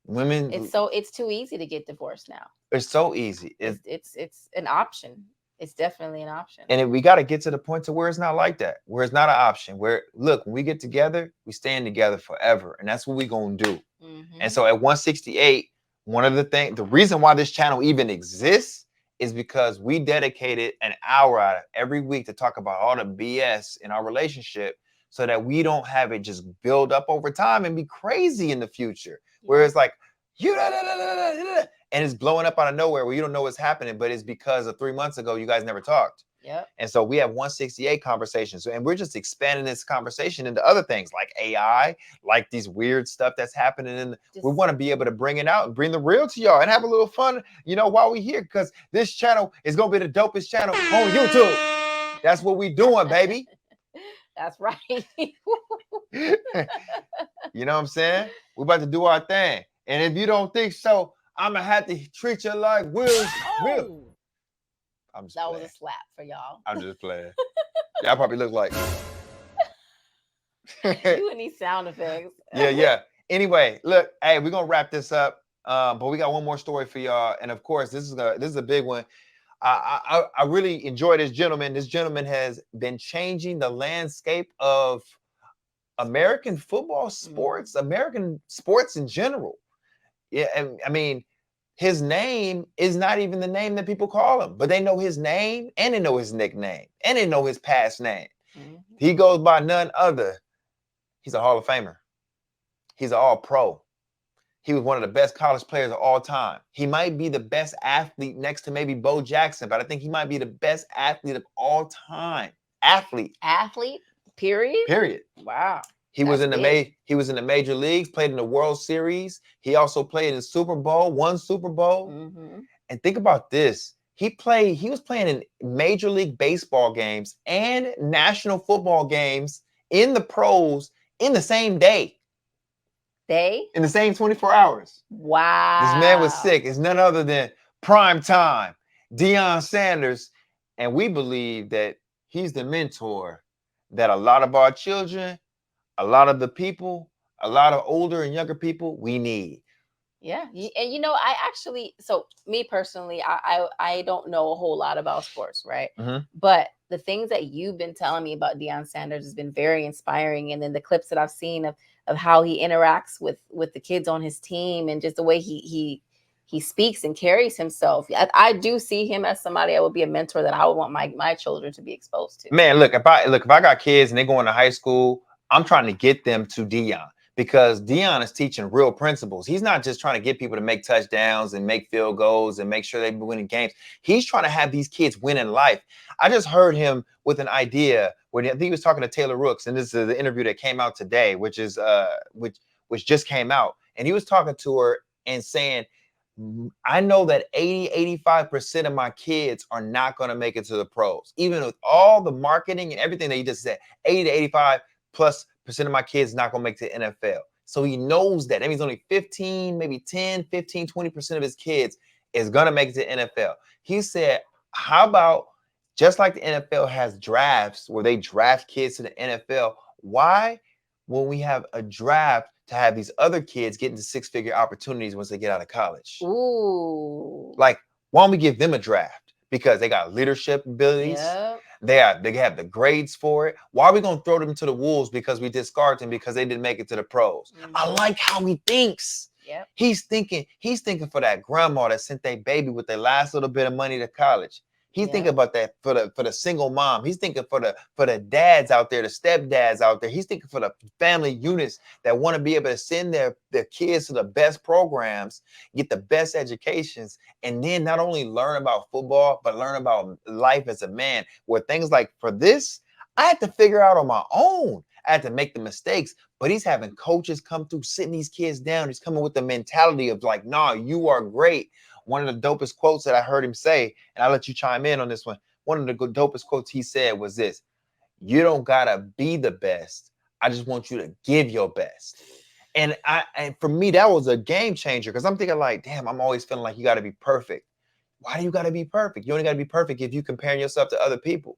Women, it's too easy to get divorced now. It's so easy. It's an option. It's definitely an option. And we got to get to the point to where it's not like that, where it's not an option, where, look, when we get together, we stand together forever. And that's what we're going to do. And so at 168, one of the reason why this channel even exists is because we dedicated an hour out of every week to talk about all the BS in our relationship so that we don't have it just build up over time and be crazy in the future. Where it's like, and it's blowing up out of nowhere where you don't know what's happening, but it's because of 3 months ago, you guys never talked. Yep. And so we have 168 conversations. And we're just expanding this conversation into other things like AI, like these weird stuff that's happening. We want to be able to bring it out and bring the real to y'all and have a little fun, you know, while we're here, because this channel is going to be the dopest channel on YouTube. That's what we doing, baby. That's right. You know what I'm saying? We're about to do our thing. And if you don't think so, I'm going to have to treat you like Will. I'm just that was a slap for y'all. I'm just playing. Y'all probably look like you and these sound effects. Yeah. Anyway, look, hey, we're gonna wrap this up. But we got one more story for y'all. And of course, this is a big one. I really enjoy this gentleman. This gentleman has been changing the landscape of American football sports, American sports in general. Yeah, and I mean, his name is not even the name that people call him, but they know his name and they know his nickname and they know his past name. He goes by none other. He's a Hall of Famer. He's an All-Pro. He was one of the best college players of all time. He might be the best athlete next to maybe Bo Jackson, but I think he might be the best athlete of all time. Athlete. Period. Wow. He was in the major leagues, played in the World Series. He also played in Super Bowl, won Super Bowl. And think about this. He was playing in Major League Baseball games and National Football games in the pros in the same day. In the same 24 hours. Wow. This man was sick. It's none other than prime time. Deion Sanders And we believe that he's the mentor that a lot of our children, a lot of the people, a lot of older and younger people, we need. Yeah, and I actually, so me personally, I don't know a whole lot about sports, right? But the things that you've been telling me about Deion Sanders has been very inspiring, and then the clips that I've seen of how he interacts with the kids on his team, and just the way he speaks and carries himself. I do see him as somebody that would be a mentor that I would want my children to be exposed to. Man, look, if I got kids and they going to high school, I'm trying to get them to Deion. Because Deion is teaching real principles. He's not just trying to get people to make touchdowns and make field goals and make sure they're winning games. He's trying to have these kids win in life. I just heard him with an idea where I think he was talking to Taylor Rooks, and this is the interview that came out today, which just came out. And he was talking to her and saying, I know that 85% of my kids are not going to make it to the pros. Even with all the marketing and everything that you just said, 80 to 85+ % of my kids not gonna make the NFL. So he knows that. That means only 15, maybe 10, 15, 20% of his kids is gonna make it to the NFL. He said, how about just like the NFL has drafts where they draft kids to the NFL, why when we have a draft to have these other kids get into six-figure opportunities once they get out of college? Ooh. Like, why don't we give them a draft? Because they got leadership abilities. Yep. They have the grades for it. Why are we gonna throw them to the wolves because we discard them because they didn't make it to the pros? I like how he thinks. Yep. He's thinking for that grandma that sent their baby with their last little bit of money to college. He's thinking about that for the single mom. He's thinking for the dads out there, the stepdads out there. He's thinking for the family units that want to be able to send their kids to the best programs, get the best educations, and then not only learn about football, but learn about life as a man. Where things like for this, I had to figure out on my own. I had to make the mistakes, but he's having coaches come through, sitting these kids down. He's coming with the mentality of like, nah, you are great. One of the dopest quotes that I heard him say, and I'll let you chime in on this one. One of the dopest quotes he said was this: you don't gotta be the best. I just want you to give your best. And for me, that was a game changer, because I'm thinking like, damn, I'm always feeling like you gotta be perfect. Why do you gotta be perfect? You only gotta be perfect if you comparing yourself to other people.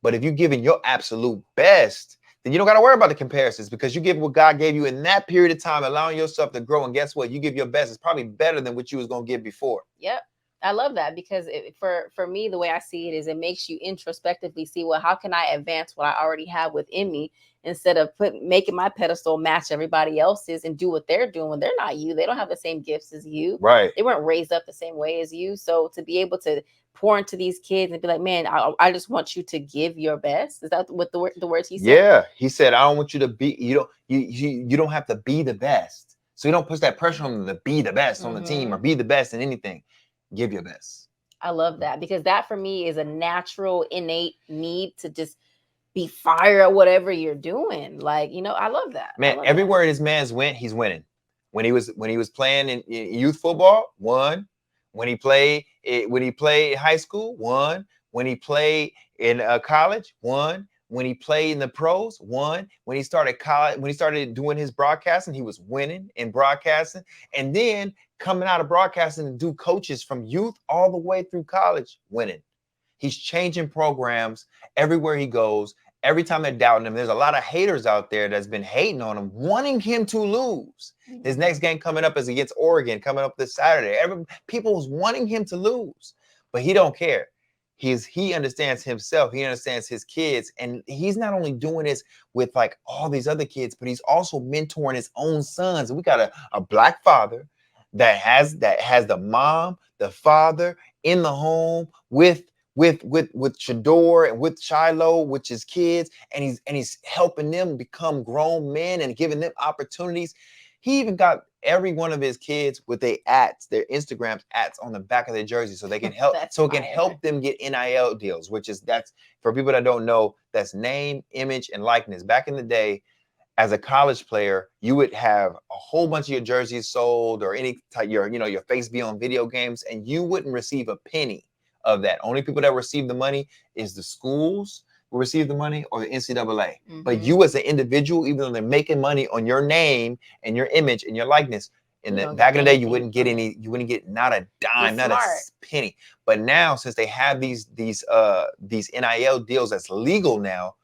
But if you're giving your absolute best, then you don't got to worry about the comparisons, because you give what God gave you in that period of time, allowing yourself to grow. And guess what? You give your best. It's probably better than what you was going to give before. Yep. I love that, because for me, the way I see it is it makes you introspectively see, well, how can I advance what I already have within me, instead of making my pedestal match everybody else's and do what they're doing when they're not you. They don't have the same gifts as you. Right. They weren't raised up the same way as you. So to be able to pour into these kids and be like, man, I just want you to give your best. Is that what the words he said? Yeah. He said, I don't want you to be, you don't have to be the best. So you don't push that pressure on them to be the best on the team or be the best in anything. Give your best. I love that, because that for me is a natural, innate need to just be fire at whatever you're doing. Like, I love that. Man, everywhere this man's went, he's winning. When he was playing in youth football, won. When he played high school, won. When he played in college, won. When he played in the pros, won. When he started college, when he started doing his broadcasting, he was winning in broadcasting. And then coming out of broadcasting and do coaches from youth all the way through college, winning. He's changing programs everywhere he goes. Every time they're doubting him, there's a lot of haters out there that's been hating on him, wanting him to lose. His next game coming up is against Oregon, coming up this Saturday. People was wanting him to lose, but he don't care. He understands himself. He understands his kids, and he's not only doing this with like all these other kids, but he's also mentoring his own sons. And we got a black father that has the mom, the father in the home with Shador and with Shiloh, which is kids, and he's helping them become grown men and giving them opportunities. He even got every one of his kids with their Instagram ads on the back of their jersey, so they can help help them get NIL deals, that's for people that don't know, that's name, image, and likeness. Back in the day, as a college player, you would have a whole bunch of your jerseys sold, or any type, your face be on video games, and you wouldn't receive a penny of that. Only people that receive the money is the schools who receive the money, or the NCAA. But you as an individual, even though they're making money on your name and your image and your likeness, Back in the day, you wouldn't get not a dime, not a penny. But now, since they have these NIL deals that's legal now,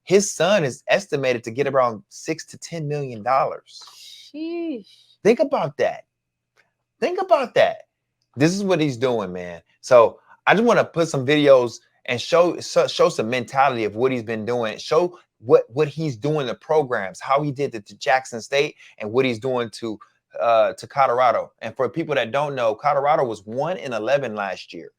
his son is estimated to get around $6 to $10 million. Sheesh. Think about that. Think about that. This is what he's doing, man. So I just want to put some videos and show some mentality of what he's been doing. Show what he's doing, the programs, how he did it to Jackson State, and what he's doing to Colorado. And for people that don't know, Colorado was 1-11 last year.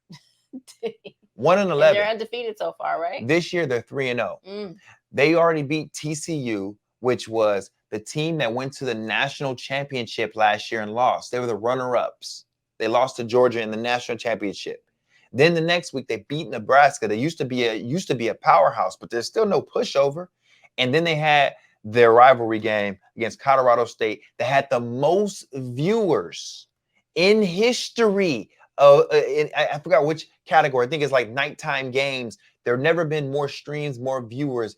1-11. They're undefeated so far, right? This year they're 3-0. They already beat TCU, which was the team that went to the national championship last year and lost. They were the runner-ups. They lost to Georgia in the national championship. Then the next week they beat Nebraska. They used to be a powerhouse, but there's still no pushover. And then they had their rivalry game against Colorado State that had the most viewers in history. I forgot which category. I think it's like nighttime games. There have never been more streams, more viewers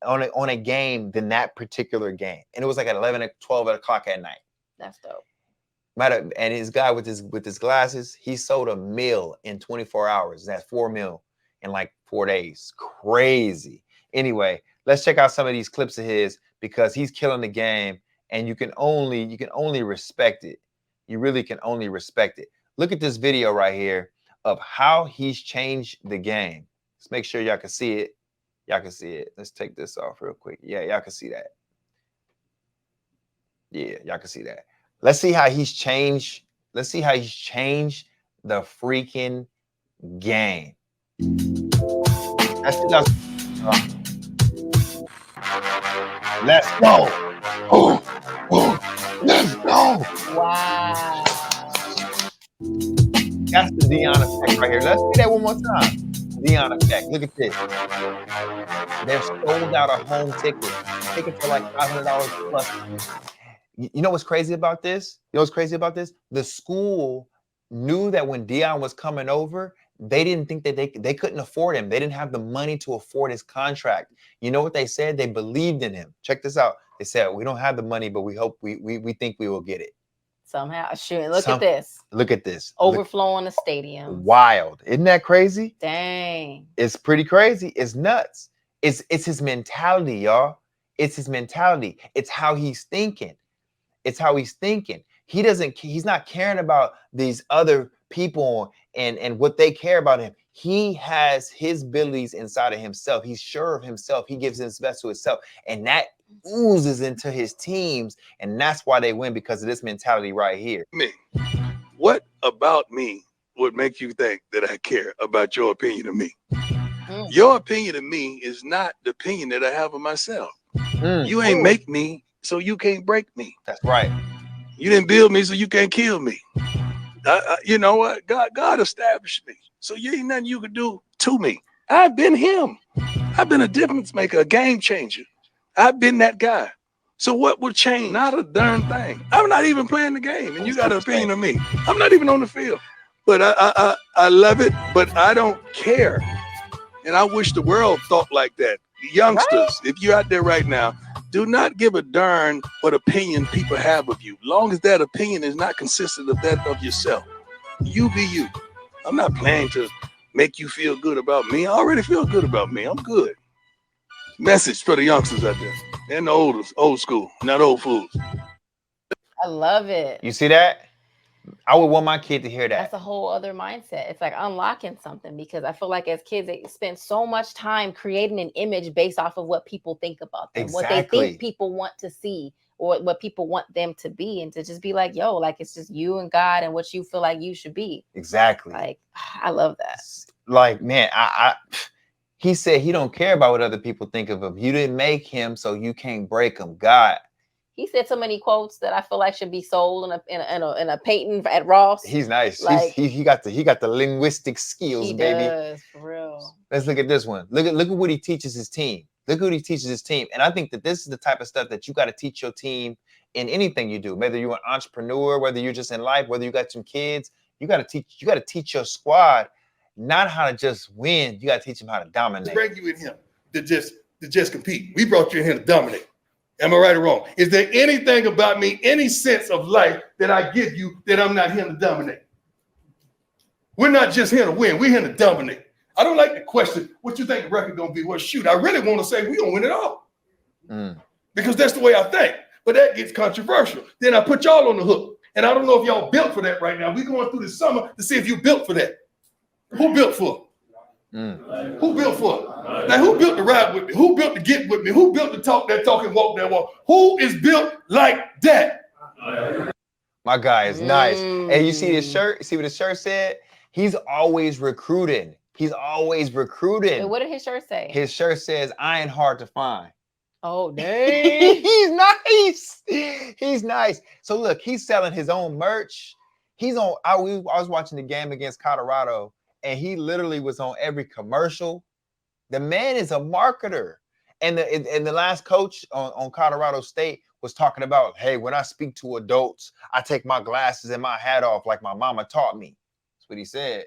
on a game than that particular game. And it was like at 11 or 12 o'clock at night. That's dope. And his guy with his glasses, he sold $1 million in 24 hours. That's $4 million in like 4 days. Crazy. Anyway, let's check out some of these clips of his, because he's killing the game, and you can only respect it. You really can only respect it. Look at this video right here of how he's changed the game. Let's make sure y'all can see it. Y'all can see it. Let's take this off real quick. Yeah, y'all can see that. Yeah, y'all can see that. Let's see how he's changed. Let's see how he's changed the freaking game. Let's go. Let's go. Wow. That's the Deion effect right here. Let's see that one more time. Deion effect. Look at this. They're sold out of home tickets. Tickets for like $500 plus. You know what's crazy about this? The school knew that when Deion was coming over, they didn't think that they couldn't afford him. They didn't have the money to afford his contract. You know what they said? They believed in him. Check this out. They said, we don't have the money, but we hope we think we will get it. Somehow. Shoot, look at this. Look at this. Overflowing the stadium. Wild. Isn't that crazy? Dang. It's pretty crazy. It's nuts. It's his mentality, y'all. It's his mentality. It's how he's thinking. It's how he's thinking. He's not caring about these other people and what they care about him. He has his abilities inside of himself. He's sure of himself. He gives his best to himself. And that oozes into his teams. And that's why they win, because of this mentality right here. Me. What about me would make you think that I care about your opinion of me? Your opinion of me is not the opinion that I have of myself. You ain't make me, so you can't break me. That's right. You didn't build me, so you can't kill me. You know what? God established me, so you ain't nothing you could do to me. I've been him. I've been a difference maker, a game changer. I've been that guy. So what would change? Not a darn thing. I'm not even playing the game, and you got an opinion of me. I'm not even on the field, but I love it, but I don't care. And I wish the world thought like that. Youngsters, if you're out there right now, do not give a darn what opinion people have of you, long as that opinion is not consistent of that of yourself. You be you. I'm not playing to make you feel good about me. I already feel good about me. I'm good. Message for the youngsters out there and the old school, not old fools. I love it. You see that? I would want my kid to hear that. That's a whole other mindset. It's like unlocking something, because I feel like as kids, they spend so much time creating an image based off of what people think about them, what they think people want to see, or what people want them to be, and to just be like, yo, like it's just you and God and what you feel like you should be. Exactly. Like, I love that. Like, man, he said he don't care about what other people think of him. You didn't make him, so you can't break him. God. He said so many quotes that I feel like should be sold in a painting at Ross. He's nice. Like, he got the linguistic skills, he baby. Does, for real. Let's look at this one. Look at what he teaches his team. Look what he teaches his team. And I think that this is the type of stuff that you got to teach your team in anything you do. Whether you're an entrepreneur, whether you're just in life, whether you got some kids, you got to teach your squad not how to just win. You got to teach them how to dominate. Bring you in here to just compete. We brought you in here to dominate. Am I right or wrong? Is there anything about me, any sense of life that I give you that I'm not here to dominate? We're not just here to win. We're here to dominate. I don't like the question, what you think the record going to be? Well, shoot, I really want to say we're going to win it all. Because that's the way I think. But that gets controversial. Then I put y'all on the hook. And I don't know if y'all built for that right now. We're going through this summer to see if you built for that. Who built for it? Who built for it? Now, who built to ride with me? Who built to get with me? Who built to talk that talk and walk that walk? Who is built like that? My guy is nice. And you see his shirt? See what his shirt said? He's always recruiting. He's always recruiting. And what did his shirt say? His shirt says, I ain't hard to find. Oh, dang. He's nice. He's nice. So look, he's selling his own merch. He's on, I was watching the game against Colorado, and he literally was on every commercial. The man is a marketer. And the last coach on Colorado State was talking about, hey, when I speak to adults, I take my glasses and my hat off like my mama taught me. That's what he said.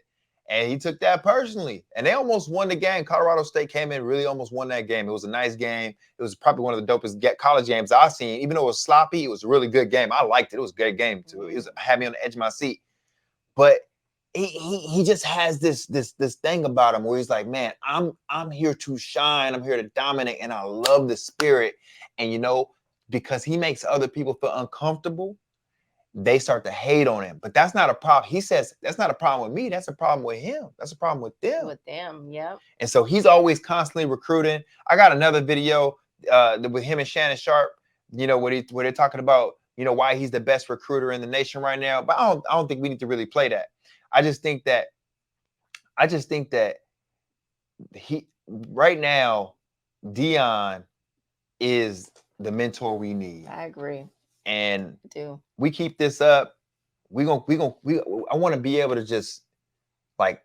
And he took that personally. And they almost won the game. Colorado State came in, really almost won that game. It was a nice game. It was probably one of the dopest college games I've seen. Even though it was sloppy, it was a really good game. I liked it. It was a great game too. It had me on the edge of my seat. But he just has this thing about him where he's like, man, I'm here to shine. I'm here to dominate. And I love the spirit. And you know, because he makes other people feel uncomfortable, they start to hate on him. But that's not a problem. He says, that's not a problem with me. That's a problem with him. That's a problem with them. With them, yep. And so he's always constantly recruiting. I got another video with him and Shannon Sharp, you know, where they're talking about, you know, why he's the best recruiter in the nation right now. But I don't think we need to really play that. I just think that he right now, Deion is the mentor we need. I agree. And I do. We keep this up. I want to be able to just like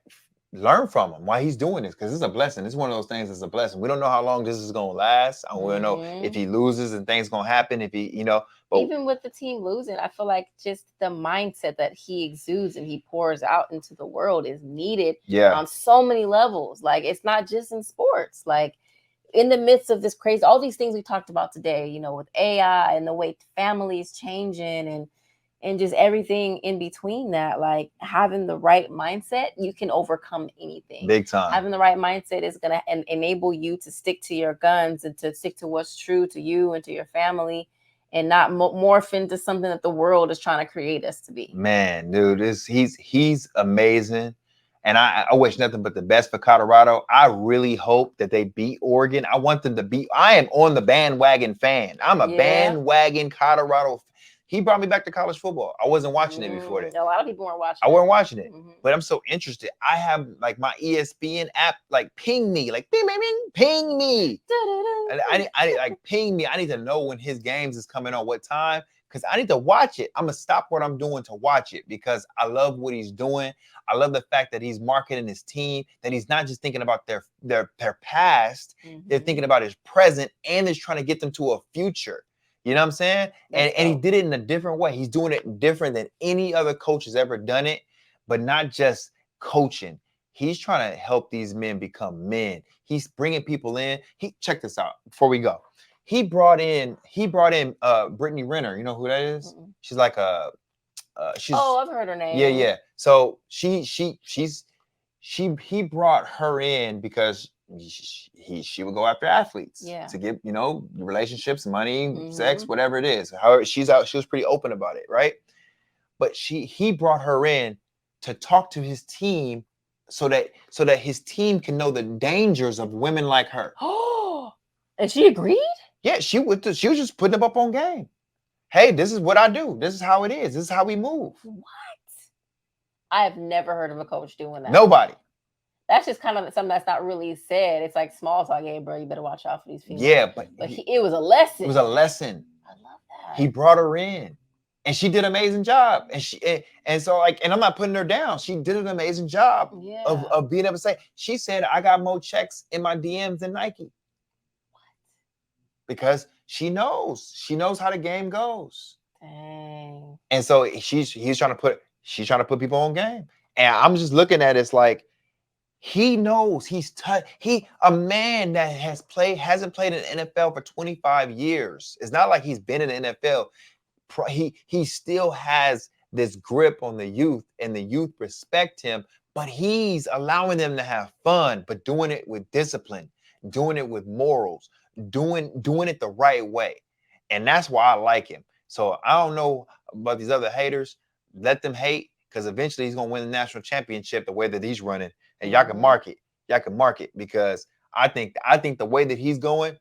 learn from him why he's doing this, because it's a blessing. It's one of those things that's a blessing. We don't know how long this is gonna last. I don't know if he loses and things gonna happen. If he, you know, but even with the team losing, I feel like just the mindset that he exudes and he pours out into the world is needed on so many levels. Like, it's not just in sports. Like, in the midst of this crazy, all these things we talked about today, you know, with AI and the way family is changing and just everything in between that, like having the right mindset, you can overcome anything. Big time. Having the right mindset is going to enable you to stick to your guns and to stick to what's true to you and to your family, and not morph into something that the world is trying to create us to be. Man, dude, he's amazing. And I wish nothing but the best for Colorado. I really hope that they beat Oregon. I want them to beat. I am on the bandwagon fan. I'm a bandwagon Colorado. He brought me back to college football. I wasn't watching it before that. A lot of people weren't watching. I wasn't watching it, but I'm so interested. I have like my ESPN app, like ping me, like ping, ping, ping, ping me. I like ping me. I need to know when his games is coming on, what time, because I need to watch it. I'm gonna stop what I'm doing to watch it because I love what he's doing. I love the fact that he's marketing his team, that he's not just thinking about their past, they're thinking about his present, and is trying to get them to a future. You know what I'm saying? And he did it in a different way. He's doing it different than any other coach has ever done it, but not just coaching. He's trying to help these men become men. He's bringing people in. Check this out before we go. He brought in Brittany Renner. You know who that is? She's like I've heard her name. Yeah. So he brought her in because she would go after athletes to get, you know, relationships, money, sex, whatever it is. However, she was pretty open about it, right? But he brought her in to talk to his team so that his team can know the dangers of women like her. Oh, and she agreed? Yeah, she was just putting them up on game. Hey, this is what I do. This is how it is. This is how we move. What? I have never heard of a coach doing that. Nobody. That's just kind of something that's not really said. It's like small talk. Hey, bro, you better watch out for these females. Yeah, but it was a lesson. It was a lesson. I love that. He brought her in, and she did an amazing job. And so like, and I'm not putting her down. She did an amazing job of being able to say. She said, "I got more checks in my DMs than Nike." What? Because she knows how the game goes. Dang. And so she's trying to put people on game. And I'm just looking at it, it's like, He knows a man that hasn't played in the NFL for 25 years. It's not like he's been in the NFL. He still has this grip on the youth, and the youth respect him, but he's allowing them to have fun, but doing it with discipline, doing it with morals, doing it the right way. And that's why I like him. So I don't know about these other haters. Let them hate, because eventually he's gonna win the national championship the way that he's running. And y'all can mark it. Y'all can mark it, because I think the way that he's going,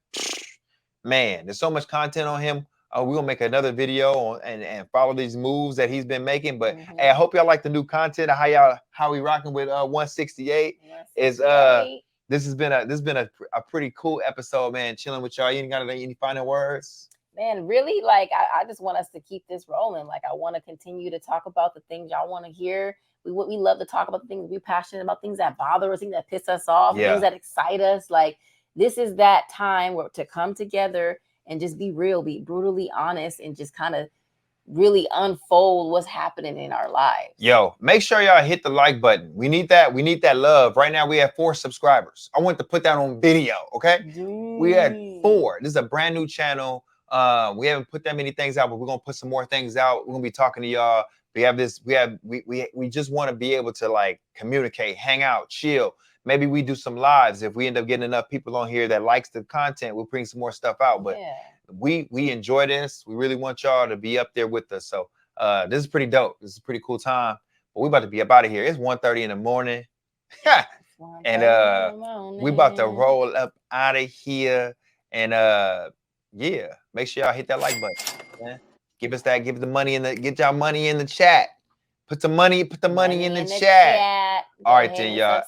man, there's so much content on him. We're gonna make another video and follow these moves that he's been making. But hey, I hope y'all like the new content of how we rocking with 168. Is this has been a pretty cool episode, man. Chilling with y'all. You ain't got any final words? Man, really, like I just want us to keep this rolling. Like, I want to continue to talk about the things y'all want to hear. We love to talk about the things we're passionate about, things that bother us, things that piss us off, things that excite us. Like, this is that time to come together and just be real, be brutally honest, and just kind of really unfold what's happening in our lives. Yo, make sure y'all hit the like button. We need that. We need that love. Right now we have 4 subscribers. I want to put that on video, okay? We had 4. This is a brand new channel. We haven't put that many things out, but we're gonna put some more things out. We're gonna be talking to y'all. We just want to be able to like communicate, hang out, chill. Maybe we do some lives. If we end up getting enough people on here that likes the content, we'll bring some more stuff out. But we enjoy this. We really want y'all to be up there with us. So this is pretty dope. This is a pretty cool time. But we about to be up out of here. It's 1:30 in the morning. And we about to roll up out of here. And yeah, make sure y'all hit that like button, man. Give us that, get y'all money in the chat. Put the money in the chat. All right, then, y'all.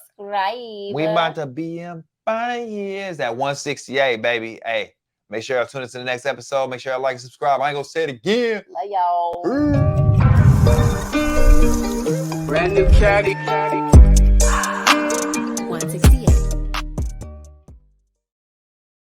We about to be up out of here. It's at 168, baby. Hey, make sure y'all tune in to the next episode. Make sure y'all like and subscribe. I ain't gonna say it again. Love y'all. Brand new caddy.